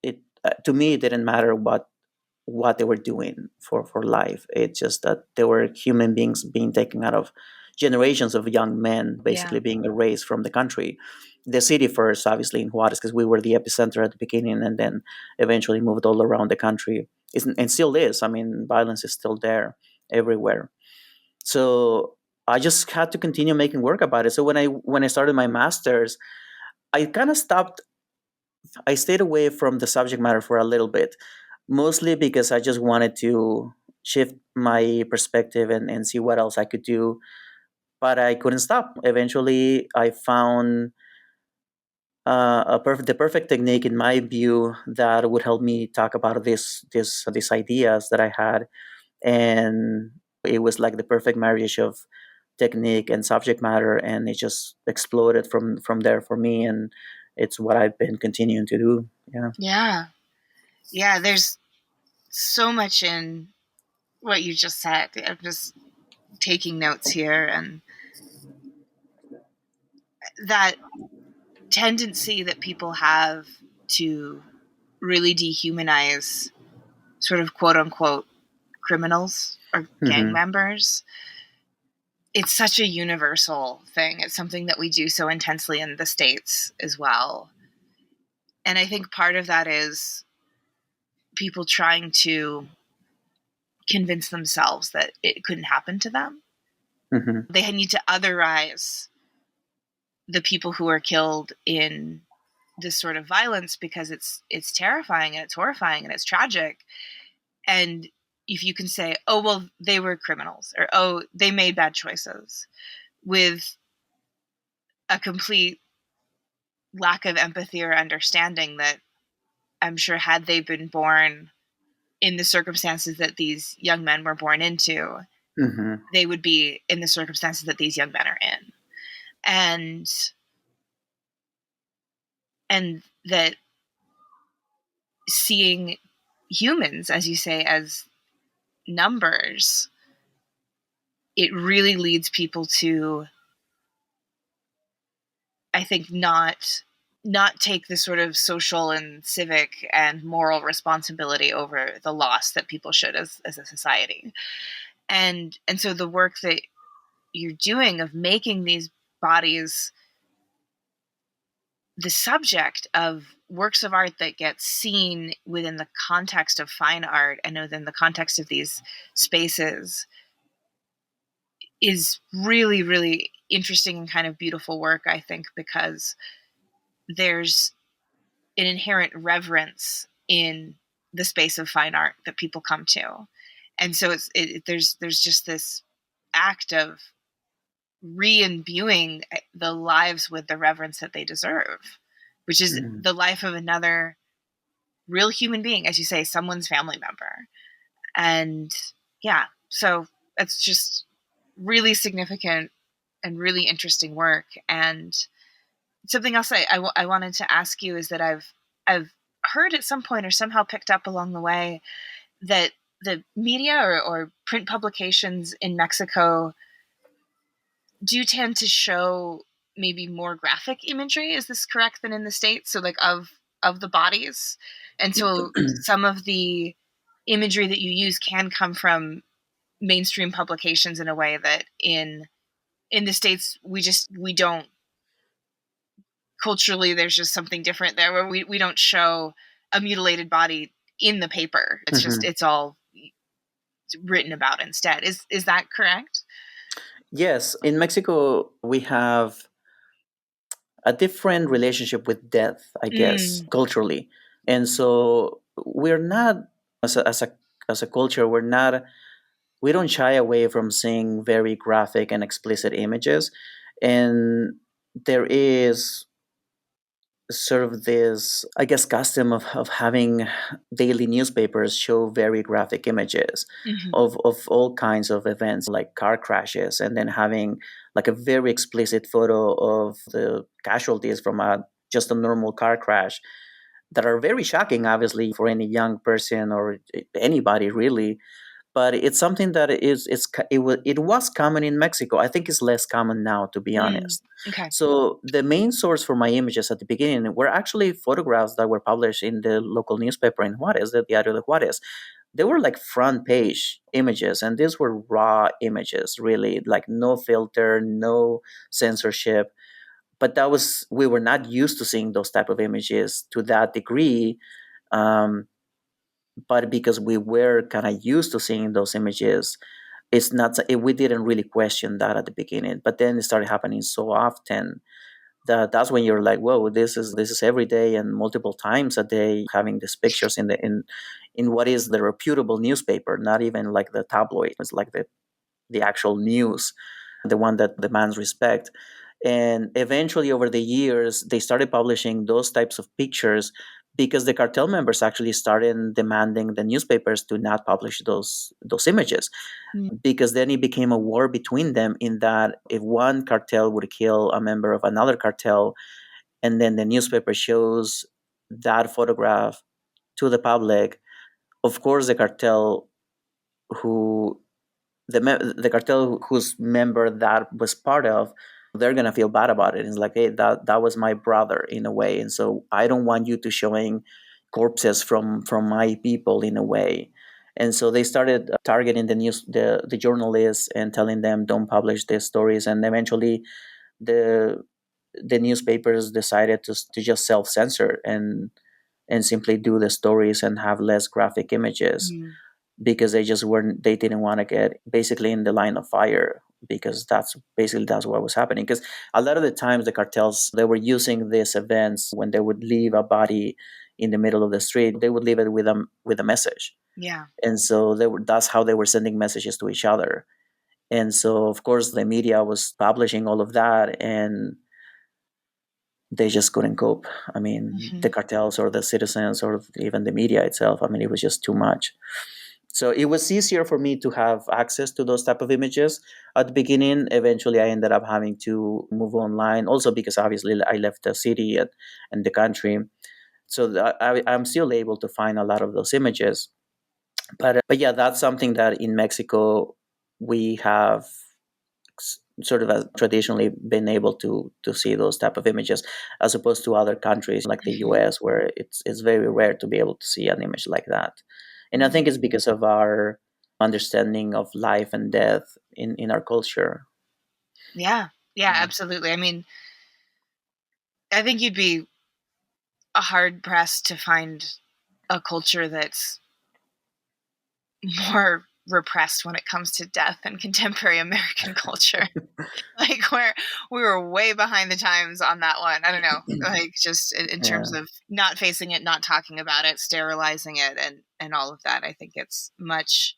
it to me, it didn't matter what they were doing for life. It's just that they were human beings being taken out of generations of young men, Yeah. basically being erased from the country. The city first, obviously, in Juarez, because we were the epicenter at the beginning, and then eventually moved all around the country. And still is. I mean, violence is still there everywhere. So I just had to continue making work about it. So when I started my master's, I kind of stopped. I stayed away from the subject matter for a little bit, mostly because I just wanted to shift my perspective and see what else I could do. But I couldn't stop. Eventually, I found the perfect technique, in my view, that would help me talk about these ideas that I had, and it was like the perfect marriage of technique and subject matter, and it just exploded from there for me, and it's what I've been continuing to do. Yeah. Yeah. Yeah. There's so much in what you just said. I'm just taking notes here, and that tendency that people have to really dehumanize sort of quote unquote criminals or gang Hmm. members, it's such a universal thing. It's something that we do so intensely in the States as well. And I think part of that is people trying to convince themselves that it couldn't happen to them. Hmm. They need to otherize the people who are killed in this sort of violence because it's terrifying and it's horrifying and it's tragic. And if you can say, oh well, they were criminals, or oh, they made bad choices, with a complete lack of empathy or understanding that I'm sure had they been born in the circumstances that these young men were born into, Hmm. they would be in the circumstances that these young men are in. And that seeing humans, as you say, as numbers, it really leads people to, I think, not take the sort of social and civic and moral responsibility over the loss that people should as a society. And so the work that you're doing of making these bodies the subject of works of art that get seen within the context of fine art and within the context of these spaces is really, really interesting and kind of beautiful work, I think, because there's an inherent reverence in the space of fine art that people come to. And so there's just this act of re-imbuing the lives with the reverence that they deserve, which is Hmm. the life of another real human being, as you say, someone's family member. And yeah, so it's just really significant and really interesting work. And something else I wanted to ask you is that I've heard at some point or somehow picked up along the way that the media or print publications in Mexico do tend to show maybe more graphic imagery. Is this correct, than in the States? So like of the bodies. And so some of the imagery that you use can come from mainstream publications in a way that in the States we don't, culturally there's just something different there where we don't show a mutilated body in the paper. It's just it's all written about instead. Is that correct? Yes, in Mexico we have a different relationship with death, I guess, culturally. And so we're not, as a culture, we don't shy away from seeing very graphic and explicit images. And there is sort of this, I guess, custom of having daily newspapers show very graphic images of all kinds of events like car crashes, and then having like a very explicit photo of the casualties from just a normal car crash that are very shocking, obviously, for any young person or anybody really. But it's something that it was common in Mexico. I think it's less common now, to be honest. Okay. So the main source for my images at the beginning were actually photographs that were published in the local newspaper in Juarez, the Diario de Juarez. They were like front page images, and these were raw images, really, like no filter, no censorship. But we were not used to seeing those type of images to that degree. But because we were kind of used to seeing those images, we didn't really question that at the beginning. But then it started happening so often that's when you're like, whoa, this is every day and multiple times a day, having these pictures in what is the reputable newspaper, not even like the tabloid. It's like the actual news, the one that demands respect. And eventually, over the years, they started publishing those types of pictures because the cartel members actually started demanding the newspapers to not publish those images. Because then it became a war between them, in that if one cartel would kill a member of another cartel, and then the newspaper shows that photograph to the public, of course who the cartel whose member that was part of, they're gonna feel bad about it. It's like, hey, that was my brother in a way, and so I don't want you to showing corpses from my people in a way. And so they started targeting the journalists and telling them don't publish these stories. And eventually, the the newspapers decided to just self censor and simply do the stories and have less graphic images, because they didn't want to get basically in the line of fire, because that's what was happening. Because a lot of the times the cartels, they were using these events when they would leave a body in the middle of the street, they would leave it with a message. Yeah. And so that's how they were sending messages to each other. And so of course the media was publishing all of that, and they just couldn't cope. I mean, the cartels or the citizens or even the media itself, I mean, it was just too much. So it was easier for me to have access to those type of images at the beginning. Eventually, I ended up having to move online, also because obviously I left the city and the country. So I'm still able to find a lot of those images. But yeah, that's something that in Mexico we have sort of traditionally been able to see those type of images, as opposed to other countries like the US, where it's very rare to be able to see an image like that. And I think it's because of our understanding of life and death in our culture. Yeah, absolutely. I mean, I think you'd be hard pressed to find a culture that's more repressed when it comes to death than contemporary American culture. Like we were way behind the times on that one. I don't know, like just in terms of not facing it, not talking about it, sterilizing it, and all of that. I think it's much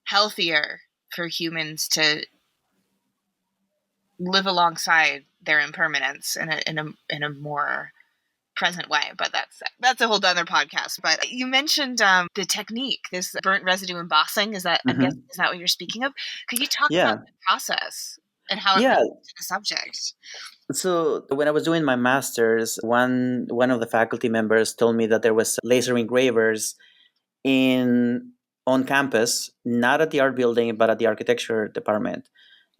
healthier for humans to live alongside their impermanence in a more present way. But that's a whole other podcast. But you mentioned the technique, this burnt residue embossing. Is that I'm guessing, is that what you're speaking of? Could you talk about the process and how it relates to the subject? So when I was doing my master's, one of the faculty members told me that there was laser engravers on campus, not at the art building, but at the architecture department.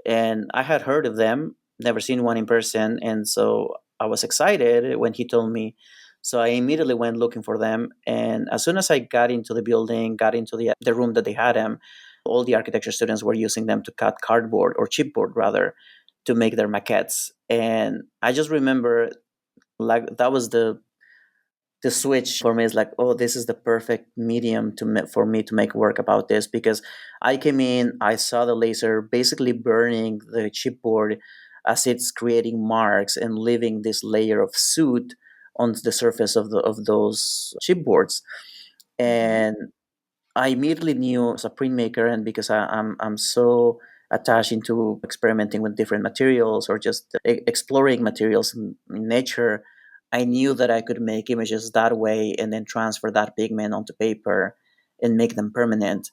And I had heard of them, never seen one in person. And so I was excited when he told me. So I immediately went looking for them. And as soon as I got into the building, got into the room that they had them, all the architecture students were using them to cut cardboard or chipboard rather to make their maquettes. And I just remember like that was the switch for me. Is like, oh, this is the perfect medium for me to make work about this, because I came in, I saw the laser basically burning the chipboard as it's creating marks and leaving this layer of soot on the surface of those chipboards. And I immediately knew as a printmaker, and because I'm so attached into experimenting with different materials or just exploring materials in nature, I knew that I could make images that way and then transfer that pigment onto paper and make them permanent.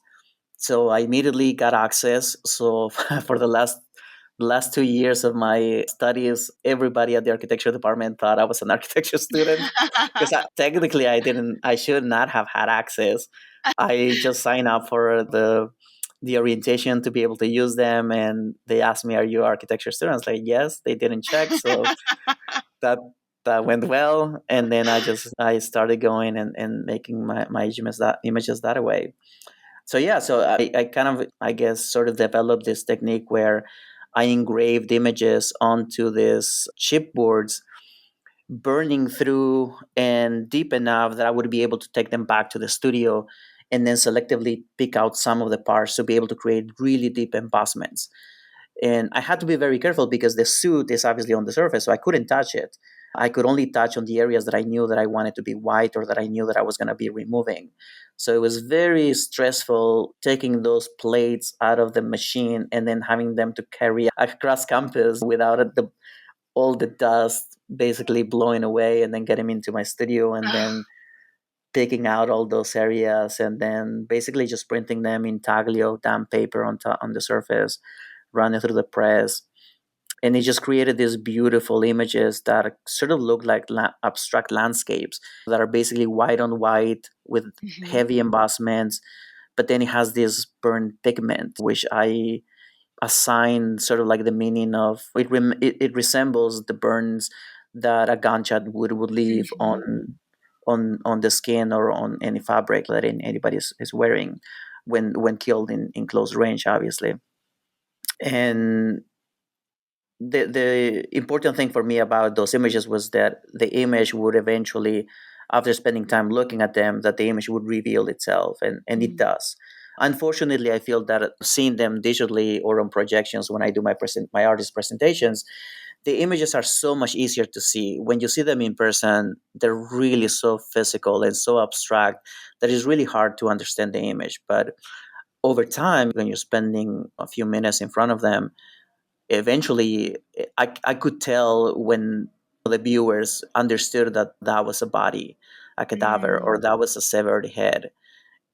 So I immediately got access. So for the last 2 years of my studies, everybody at the architecture department thought I was an architecture student, because technically I should not have had access. I just signed up for the orientation to be able to use them, and they asked me, "Are you architecture students?" Like, yes. They didn't check, so that that went well. And then I started going and making my images that way. So yeah, so I kind of, I guess, sort of developed this technique where I engraved images onto these chipboards, burning through and deep enough that I would be able to take them back to the studio and then selectively pick out some of the parts to be able to create really deep embossments. And I had to be very careful because the suit is obviously on the surface, so I couldn't touch it. I could only touch on the areas that I knew that I wanted to be white or that I knew that I was going to be removing. So it was very stressful taking those plates out of the machine and then having them to carry across campus without all the dust basically blowing away, and then getting into my studio and then picking out all those areas and then basically just printing them in taglio damp paper on the surface, running through the press. And it just created these beautiful images that sort of look like abstract landscapes that are basically white on white with heavy embossments. But then it has this burnt pigment, which I assign sort of like the meaning of it. It resembles the burns that a gunshot would leave on the skin or on any fabric that anybody is wearing when killed in close range, obviously. And the important thing for me about those images was that the image would eventually, after spending time looking at them, that the image would reveal itself, and it does. Unfortunately, I feel that seeing them digitally or on projections when I do my artist presentations, the images are so much easier to see. When you see them in person, they're really so physical and so abstract that it's really hard to understand the image. But over time, when you're spending a few minutes in front of them, eventually I could tell when the viewers understood that that was a body, a cadaver, or that was a severed head.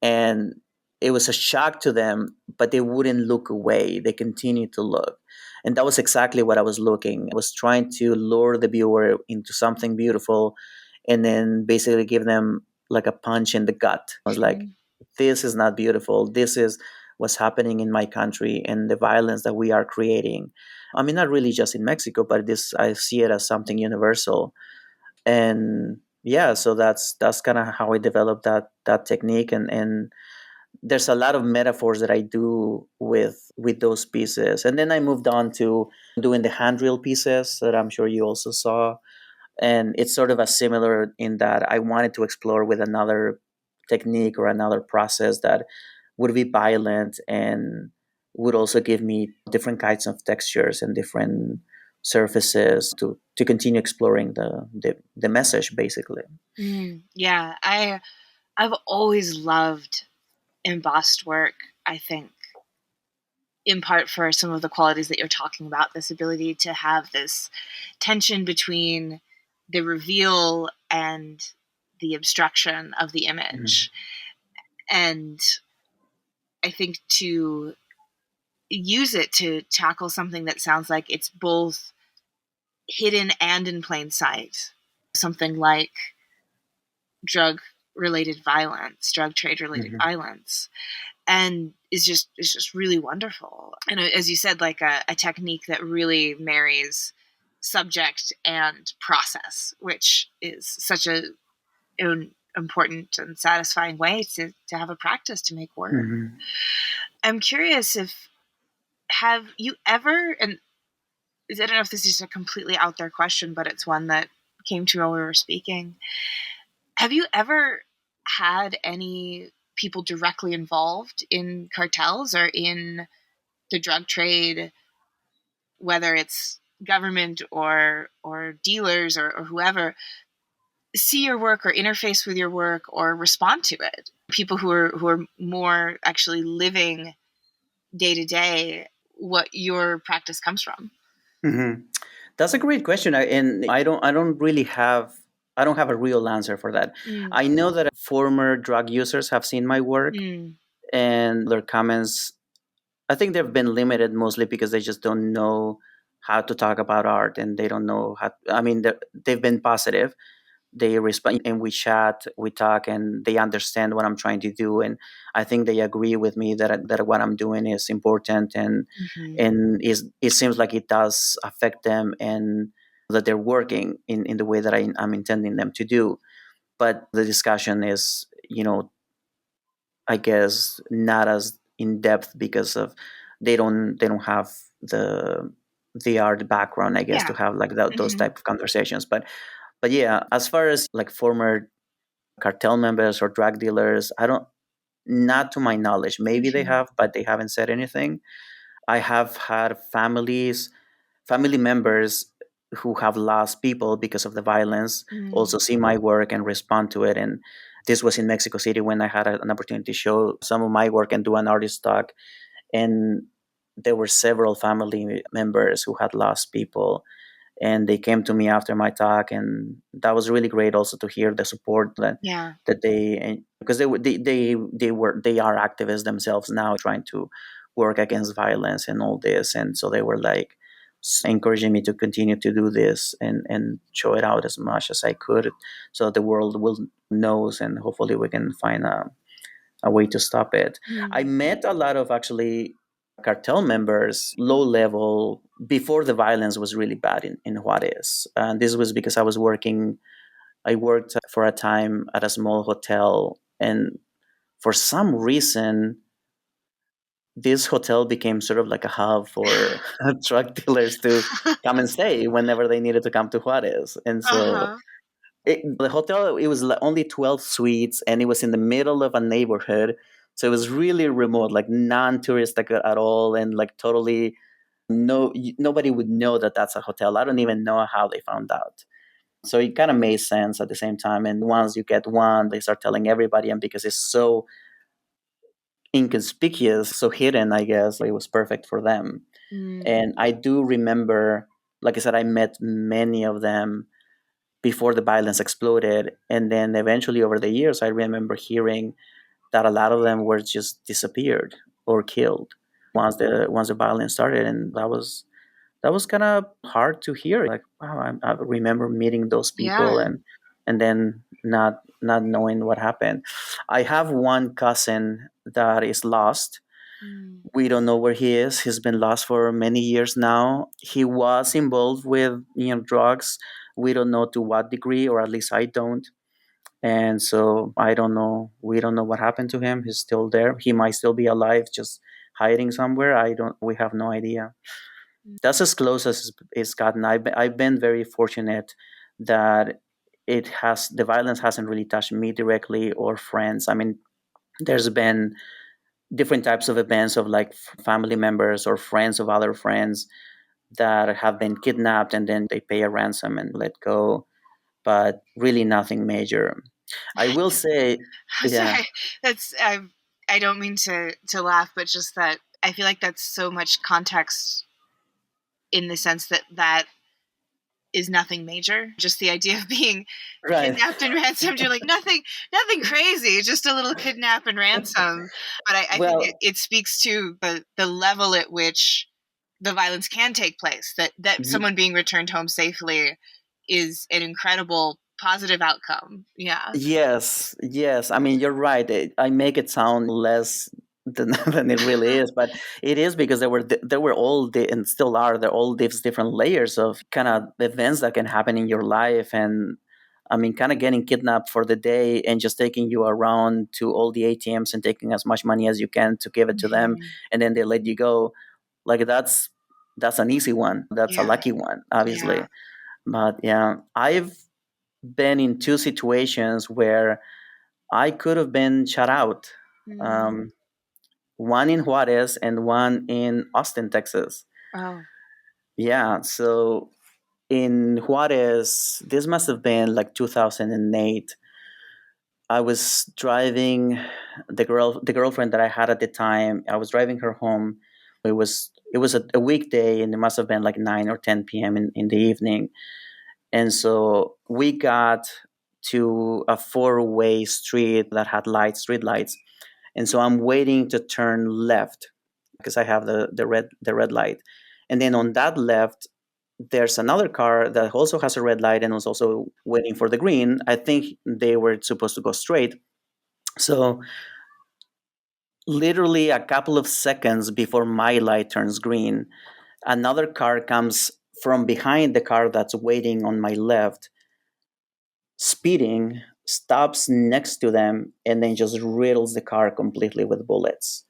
And it was a shock to them, but they wouldn't look away. They continued to look. And that was exactly what I was looking. I was trying to lure the viewer into something beautiful and then basically give them like a punch in the gut. I was like, this is not beautiful. This is what's happening in my country and the violence that we are creating. I mean, not really just in Mexico, but this, I see it as something universal. And yeah, so that's kind of how I developed that technique. And there's a lot of metaphors that I do with those pieces. And then I moved on to doing the hand drill pieces that I'm sure you also saw. And it's sort of a similar in that I wanted to explore with another technique or another process that would be violent and would also give me different kinds of textures and different surfaces to continue exploring the message basically. Yeah, I've always loved embossed work. I think in part for some of the qualities that you're talking about, this ability to have this tension between the reveal and the obstruction of the image. And I think to use it to tackle something that sounds like it's both hidden and in plain sight, something like drug trade related violence, and is just really wonderful. And as you said, like a technique that really marries subject and process, which is such an important and satisfying way to have a practice to make work. I'm curious if have you ever, and I don't know if this is a completely out there question, but it's one that came to while we were speaking. Have you ever had any people directly involved in cartels or in the drug trade, whether it's government or dealers or whoever, see your work or interface with your work or respond to it? People who are more actually living day to day what your practice comes from. Mm-hmm. That's a great question, and I don't have a real answer for that. Mm. I know that former drug users have seen my work, Mm. and their comments, I think they've been limited mostly because they just don't know how to talk about art, and they don't know how. I mean, they've been positive. They respond, and we chat, we talk, and they understand what I'm trying to do, and I think they agree with me that what I'm doing is important, Mm-hmm. and it seems like it does affect them, and that they're working in the way that I'm intending them to do. But the discussion is, I guess, not as in depth because of they don't have the the art background, I guess, Yeah. to have like those Mm-hmm. type of conversations. But yeah, as far as like former cartel members or drug dealers, I don't, not to my knowledge. Maybe they Mm-hmm. have, but they haven't said anything. I have had family members who have lost people because of the violence Mm. also see my work and respond to it. And this was in Mexico City when I had an opportunity to show some of my work and do an artist talk. And there were several family members who had lost people, and they came to me after my talk, and that was really great also to hear the support Yeah. that they, because they are activists themselves now trying to work against violence and all this, and so they were like encouraging me to continue to do this and show it out as much as I could, so the world will knows, and hopefully we can find a way to stop it. I Mm. met a lot of actually cartel members, low level, before the violence was really bad in Juarez. And this was because I worked for a time at a small hotel. And for some reason, this hotel became sort of like a hub for drug dealers to come and stay whenever they needed to come to Juarez. And so Uh-huh. the hotel, it was only 12 suites, and it was in the middle of a neighborhood, so it was really remote, like non-touristic at all, and like totally nobody would know that that's a hotel. I don't even know how they found out. So it kind of made sense at the same time, and once you get one, they start telling everybody, and because it's so inconspicuous, so hidden, I guess it was perfect for them. Mm. And I do remember, like I said, I met many of them before the violence exploded. And then eventually over the years, I remember hearing that a lot of them were just disappeared or killed once the violence started. And that was kind of hard to hear. Like, wow, I remember meeting those people, Yeah. and then not knowing what happened. I have one cousin that is lost. Mm. We don't know where he is. He's been lost for many years now. He was involved with drugs. We don't know to what degree, or at least I don't. And so I don't know. We don't know what happened to him. He's still there. He might still be alive, just hiding somewhere. I don't. We have no idea. That's as close as it's gotten. I've been very fortunate that the violence hasn't really touched me directly or friends. I mean, there's been different types of events of like family members or friends of other friends that have been kidnapped, and then they pay a ransom and let go, but really nothing major. I will say, yeah, Sorry. That's I don't mean to laugh, but just that I feel like that's so much context in the sense that that is nothing major. Just the idea of being right. kidnapped and ransomed, you're like nothing crazy, just a little kidnap and ransom. But I think Well, it speaks to the level at which the violence can take place. That y- someone being returned home safely is an incredible positive outcome. Yeah. yes, yes. I mean, you're right. I make it sound less than it really is, but it is because there were and still are there all these different layers of kind of events that can happen in your life, and I mean, kind of getting kidnapped for the day and just taking you around to all the ATMs and taking as much money as you can to give it to them, Mhm. and then they let you go. Like that's an easy one. That's a Yeah. lucky one, Yeah. obviously. But yeah, I've been in two situations where I could have been shut out. Mm. Um, one in Juarez and one in Austin, Texas. Oh. Yeah, so in Juarez, this must have been like 2008. I was driving the girlfriend that I had at the time. I was driving her home. It was a weekday, and it must have been like 9 or 10 p.m. in the evening. And so we got to a four-way street that had street lights. And so I'm waiting to turn left because I have the red light. And then on that left, there's another car that also has a red light and was also waiting for the green. I think they were supposed to go straight. So literally a couple of seconds before my light turns green, another car comes from behind the car that's waiting on my left, speeding, stops next to them, and then just riddles the car completely with bullets.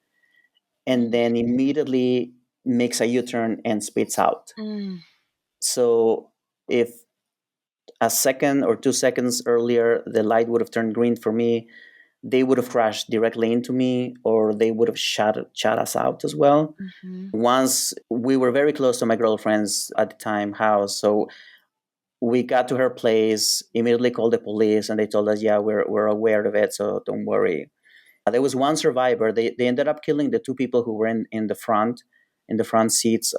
And then immediately makes a U-turn and speeds out. Mm. So if a second or 2 seconds earlier the light would have turned green for me, they would have crashed directly into me, or they would have shot us out as well. Mhm. Once we were very close to my girlfriend's at the time house, so we got to her place, immediately called the police, and they told us, yeah, we're aware of it, so don't worry. There was one survivor. They ended up killing the two people who were in the front seats,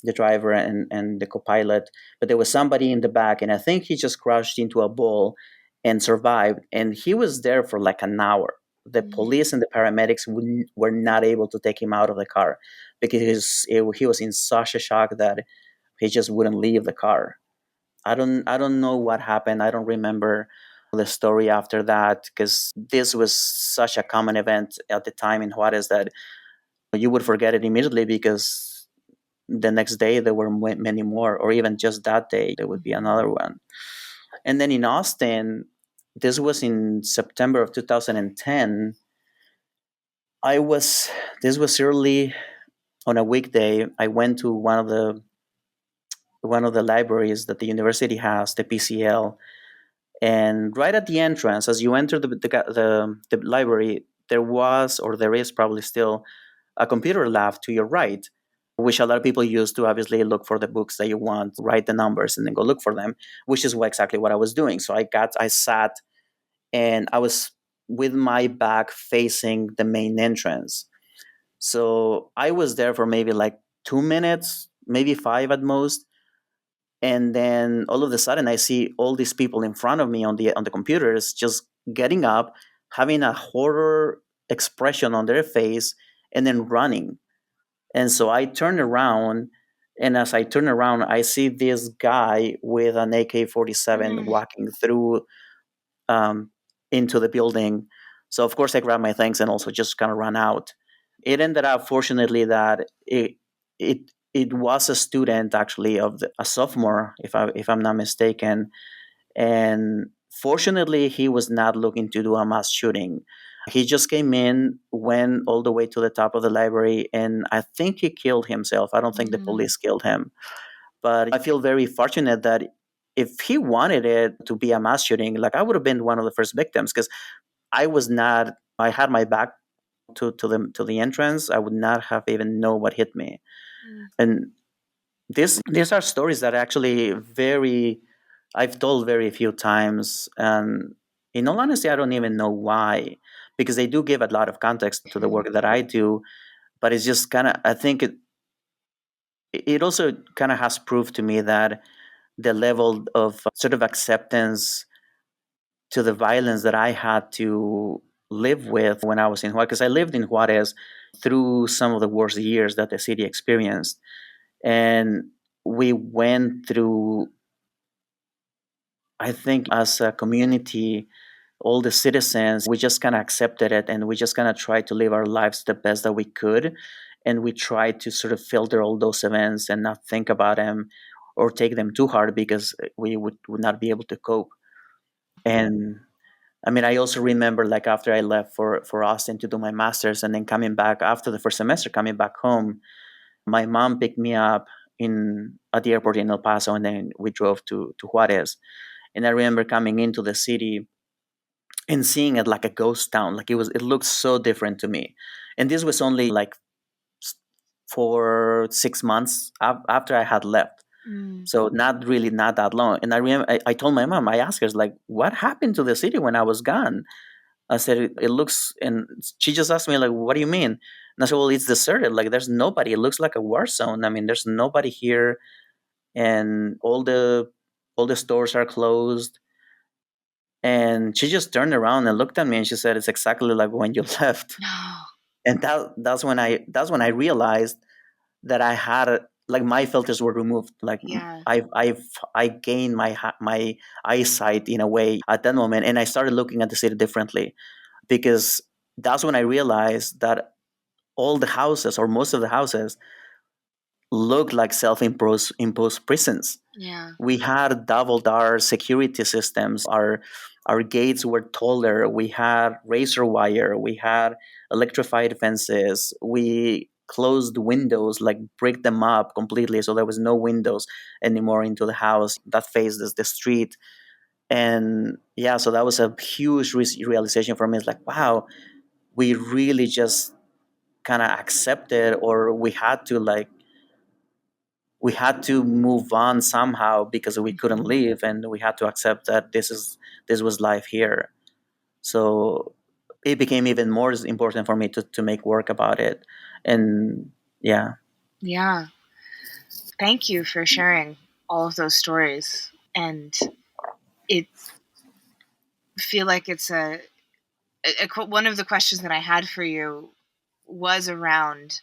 the driver and the co-pilot. But there was somebody in the back, and I think he just crashed into a ball and survived. And he was there for like an hour. The Mm. police and the paramedics were not able to take him out of the car because he was in such a shock that he just wouldn't leave the car. I don't know what happened. I don't remember the story after that because this was such a common event at the time in Juarez that you would forget it immediately because the next day there were many more, or even just that day there would be Mhm. another one. And then in Austin, this was in September of 2010. I was this was early on a weekday. I went to one of the libraries that the university has, the PCL. And right at the entrance, as you enter the library, there was, or there is probably still, a computer lab to your right, which a lot of people use to obviously look for the books that you want, write the numbers, and then go look for them, which is exactly what I was doing. So I sat, and I was with my back facing the main entrance. So I was there for maybe like 2 minutes, maybe five at most, and then all of a sudden I see all these people in front of me on the computers just getting up, having a horror expression on their face, and then running. And so I turn around, and as I turn around, I see this guy with an AK-47 Mm. walking through, um, into the building. So of course I grabbed my things and also just kind of ran out. It ended up, fortunately, that it was a student, actually, a sophomore, if I'm not mistaken, and fortunately he was not looking to do a mass shooting. He just came in, went all the way to the top of the library, and I think he killed himself. I don't think the Mm. police killed him, but I feel very fortunate that if he wanted it to be a mass shooting, like, I would have been one of the first victims, because I was not. I had my back to the entrance. I would not have even know what hit me. Mm. And these are stories that actually I've told very few times, and in all honesty, I don't even know why, because they do give a lot of context to the Mhm. work that I do. But it's just kind of, I think it also kind of has proved to me that the level of sort of acceptance to the violence that I had to live with when I was in Juarez, because I lived in Juarez through some of the worst years that the city experienced. And we went through, I think, as a community, all the citizens, we just kind of accepted it, and we just kind of tried to live our lives the best that we could. And we tried to sort of filter all those events and not think about them or take them too hard, because we would not be able to cope. And I mean, I also remember like after I left for Austin to do my master's and then coming back after the first semester, coming back home, my mom picked me up in at the airport in El Paso, and then we drove to Juarez. And I remember coming into the city and seeing it like a ghost town. Like it looked so different to me. And this was only like 4 6 months after I had left. So not that long. And I remember I told my mom, I asked her like, what happened to the city when I was gone? I said it looks, and she just asked me like, what do you mean? And I said, well, it's deserted. Like there's nobody. It looks like a war zone. I mean, there's nobody here, and all the stores are closed. And she just turned around and looked at me and she said, it's exactly like when you left. No. And that's when I realized that I had like my filters were removed. Like Yeah. I gained my eyesight in a way at that moment, and I started looking at the city differently, because that's when I realized that all the houses, or most of the houses, looked like self-imposed prisons. Yeah. We had doubled our security systems. Our gates were taller. We had razor wire. We had electrified fences. We closed windows, like bricked them up completely, so there was no windows anymore into the house that faced the street. And yeah, so that was a huge realization for me. It's like, wow, we really just kind of accepted, or we had to move on somehow because we couldn't leave, and we had to accept that this was life here. So it became even more important for me to make work about it. And yeah. Yeah. Thank you for sharing all of those stories. And it feel like it's one of the questions that I had for you was around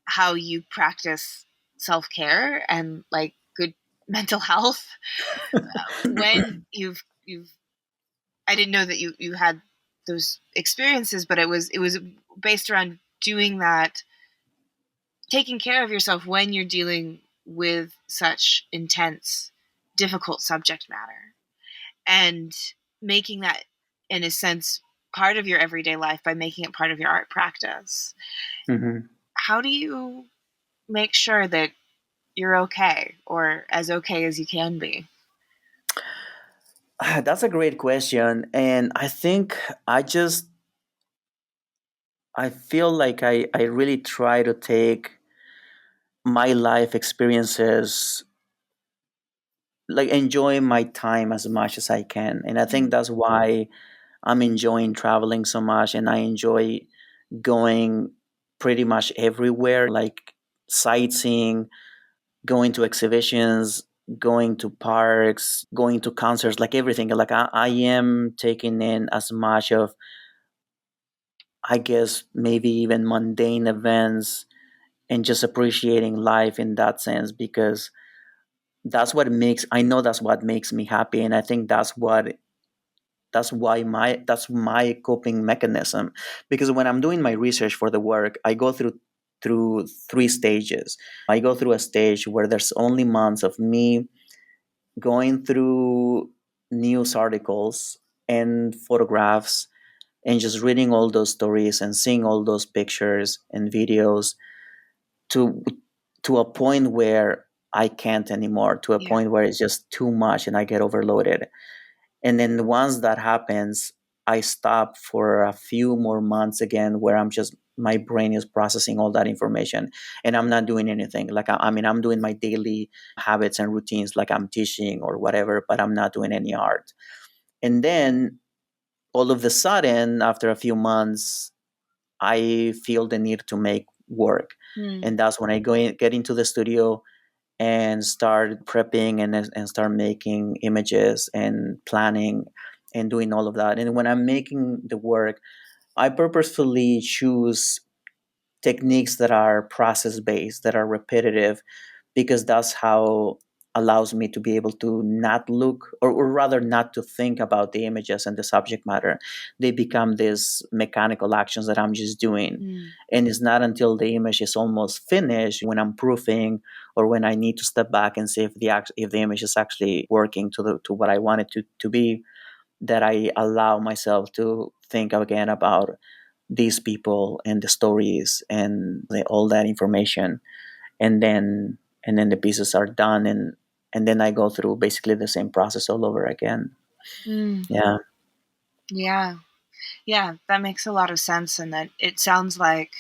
how you practice self-care and like good mental health when you've I didn't know that you had those experiences, but it was based around doing that, taking care of yourself when you're dealing with such intense, difficult subject matter, and making that, in a sense, part of your everyday life by making it part of your art practice. Hmm. How do you make sure that you're okay, or as okay as you can be? That's a great question, and I think I feel like I really try to take my life experiences, like enjoy my time as much as I can. And I think Mm. that's why I'm enjoying traveling so much, and I enjoy going pretty much everywhere, like sightseeing, going to exhibitions, going to parks, going to concerts, like everything. Like I am taking in as much of, I guess, maybe even mundane events, and just appreciating life in that sense, because I know that's what makes me happy. And I think that's my coping mechanism. Because when I'm doing my research for the work, I go through three stages. I go through a stage where there's only months of me going through news articles and photographs, and just reading all those stories and seeing all those pictures and videos, to a point where I can't anymore, to a Yeah. point where it's just too much and I get overloaded. And then once that happens, I stop for a few more months again, where my brain is processing all that information, and I'm not doing anything. Like, I mean, I'm doing my daily habits and routines, like I'm teaching or whatever, but I'm not doing any art. And then all of a sudden, after a few months, I feel the need to make work. Mm. And that's when I get into the studio and start prepping, and start making images and planning and doing all of that. And when I'm making the work, I purposefully choose techniques that are process based, that are repetitive, because that's how allows me to be able to not look, or rather not to think about the images and the subject matter. They become these mechanical actions that I'm just doing. Mm. And it's not until the image is almost finished, when I'm proofing, or when I need to step back and see if the image is actually working to what I want it to be, that I allow myself to think again about these people and the stories and all that information, and then the pieces are done, and then I go through basically the same process all over again. Mm, Yeah. yeah. Yeah, that makes a lot of sense. And that it sounds like,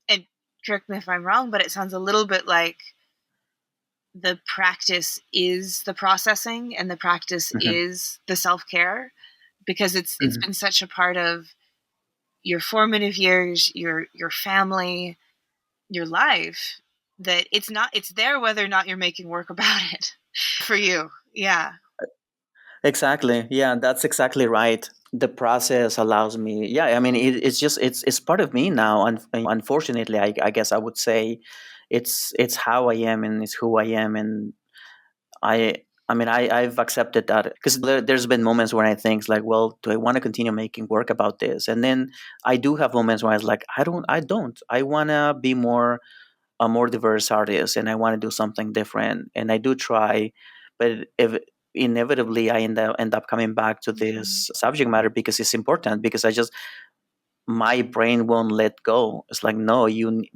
and correct me if I'm wrong, but it sounds a little bit like the practice is the processing and the practice Hmm. is the self-care, because it's Hmm. been such a part of your formative years, your family, your life, that it's there whether or not you're making work about it for you. Yeah. Exactly. Yeah, that's exactly right. The process allows me. Yeah, I mean, it's just it's part of me now. And unfortunately, I guess I would say it's how I am and it's who I am. And I I mean, I've accepted that because there's been moments where I think like, well, do I want to continue making work about this? And then I do have moments where I was like, I don't. I want to be a more diverse artist, and I want to do something different, and I do try, but if inevitably I end up coming back to this subject matter because it's important, because I just my brain won't let go. It's like, no,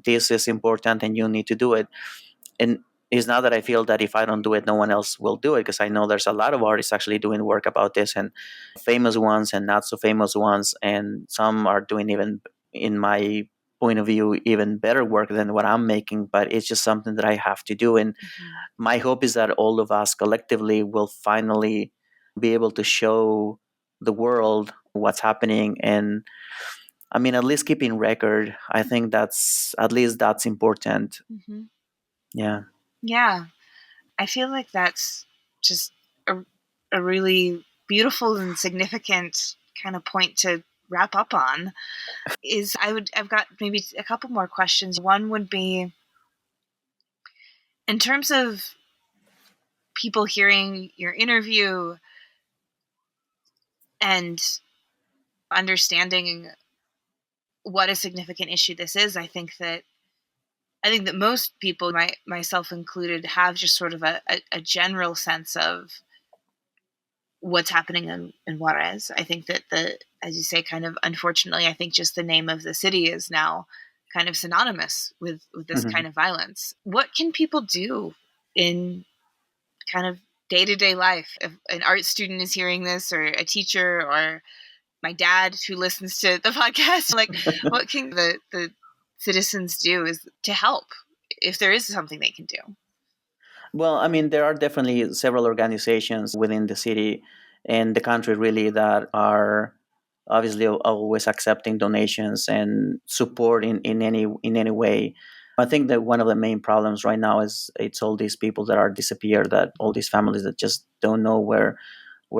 this is important and you need to do it. And it's not that I feel that if I don't do it, no one else will do it, because I know there's a lot of artists actually doing work about this, and famous ones and not so famous ones, and some are doing, even in my point of view, even better work than what I'm making. But it's just something that I have to do, and Mhm. my hope is that all of us collectively will finally be able to show the world what's happening. And I mean, at least keeping record, I think that's important. Mhm. Yeah. Yeah. I feel like that's just a, a really beautiful and significant kind of point to wrap up on. I've got maybe a couple more questions. One would be, in terms of people hearing your interview and understanding what a significant issue this is, I think that most people, myself included, have just sort of a general sense of what's happening in Juarez. I think that as you say, kind of unfortunately, I think just the name of the city is now kind of synonymous with this Mhm. kind of violence. What can people do in kind of day to day life? If an art student is hearing this, or a teacher, or my dad who listens to the podcast, like, what can the citizens do is to help, if there is something they can do? Well, I mean, there are definitely several organizations within the city and the country, really, that are obviously always accepting donations and support in any way. I think that one of the main problems right now is it's all these people that are disappeared, that all these families that just don't know where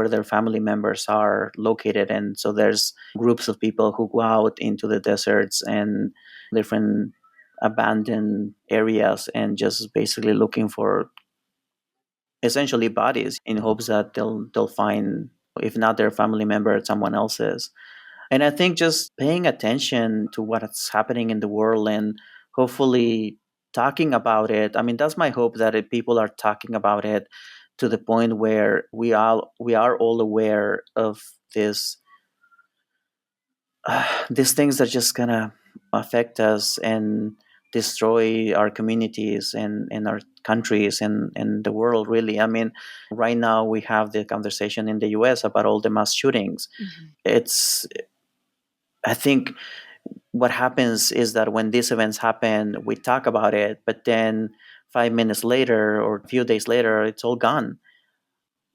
their family members are located. And so there's groups of people who go out into the deserts and different abandoned areas and just basically looking for essentially bodies, in hopes that they'll find, if not their family member, someone else's. And I think just paying attention to what's happening in the world, and hopefully talking about it. I mean, that's my hope, that if people are talking about it to the point where we are all aware of this these things that just gonna affect us and destroy our communities and our countries and the world, really. I mean, right now we have the conversation in the US about all the mass shootings. Mm-hmm. It's I think what happens is that when these events happen, we talk about it, but then 5 minutes later or a few days later, it's all gone.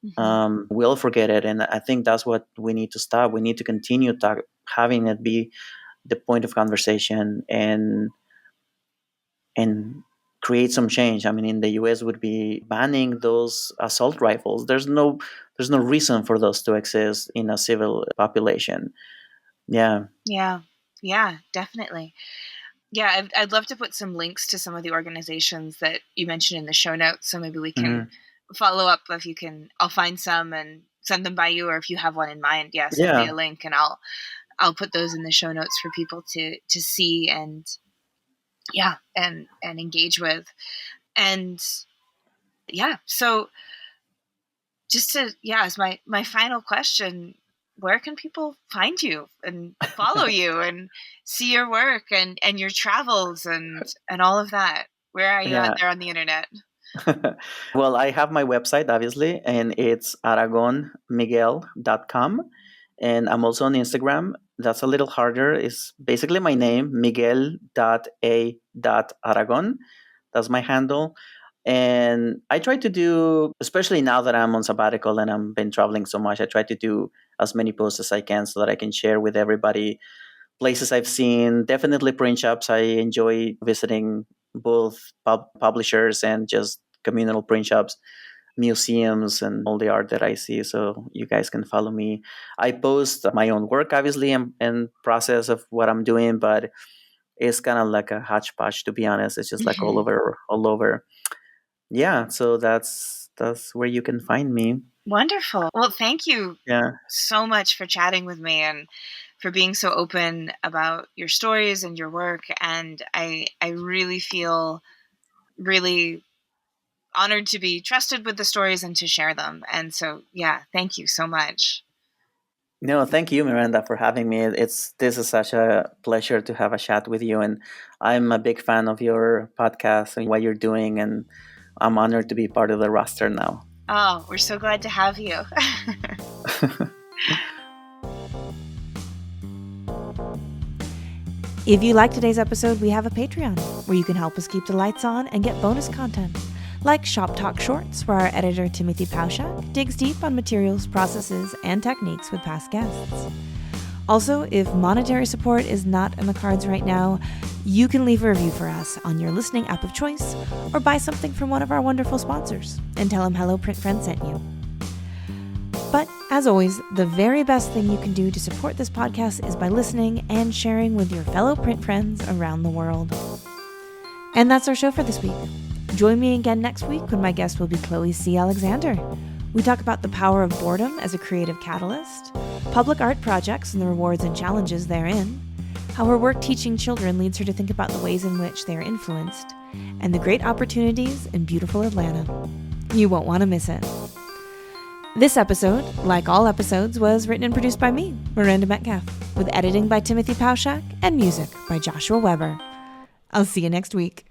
Mm-hmm. We all forget it, and I think that's what we need to stop. We need to continue having it be the point of conversation, and create some change. I mean, in the US would be banning those assault rifles. There's no reason for those to exist in a civil population. Yeah. Yeah. Yeah, definitely. Yeah, I'd love to put some links to some of the organizations that you mentioned in the show notes, so maybe we can Mhm. follow up. If you can, I'll find some and send them by you, or if you have one in mind, yeah, send me Yeah. a link, and I'll put those in the show notes for people to see, and yeah, and engage with. And yeah, so just to, as my final question, where can people find you and follow you and see your work and your travels and all of that? Where are you out Yeah. there on the internet? Well, I have my website, obviously, and it's aragonmiguel.com. And I'm also on Instagram. That's a little harder. It's basically my name, miguel.a.aragon. That's my handle. And I try to do, especially now that I'm on sabbatical and I've been traveling so much, I try to do as many posts as I can so that I can share with everybody places I've seen. Definitely print shops. I enjoy visiting both publishers and just communal print shops, museums, and all the art that I see. So you guys can follow me. I post my own work, obviously, and process of what I'm doing, but it's kind of like a hodgepodge, to be honest. It's just like all Mhm. over, all over. Yeah. So that's where you can find me. Wonderful. Well, thank you Yeah. so much for chatting with me and for being so open about your stories and your work. And I really feel really honored to be trusted with the stories and to share them. And so, thank you so much. No, thank you, Miranda, for having me. This is such a pleasure to have a chat with you, and I'm a big fan of your podcast and what you're doing, and I'm honored to be part of the roster now. Oh, we're so glad to have you. If you like today's episode, we have a Patreon where you can help us keep the lights on and get bonus content, like Shop Talk Shorts, where our editor Timothy Pauschak digs deep on materials, processes, and techniques with past guests. Also, if monetary support is not in the cards right now, you can leave a review for us on your listening app of choice or buy something from one of our wonderful sponsors and tell them Hello Print Friend sent you. But as always, the very best thing you can do to support this podcast is by listening and sharing with your fellow print friends around the world. And that's our show for this week. Join me again next week when my guest will be Chloe C. Alexander. We talk about the power of boredom as a creative catalyst, public art projects and the rewards and challenges therein, how her work teaching children leads her to think about the ways in which they are influenced, and the great opportunities in beautiful Atlanta. You won't want to miss it. This episode, like all episodes, was written and produced by me, Miranda Metcalf, with editing by Timothy Pauschak and music by Joshua Weber. I'll see you next week.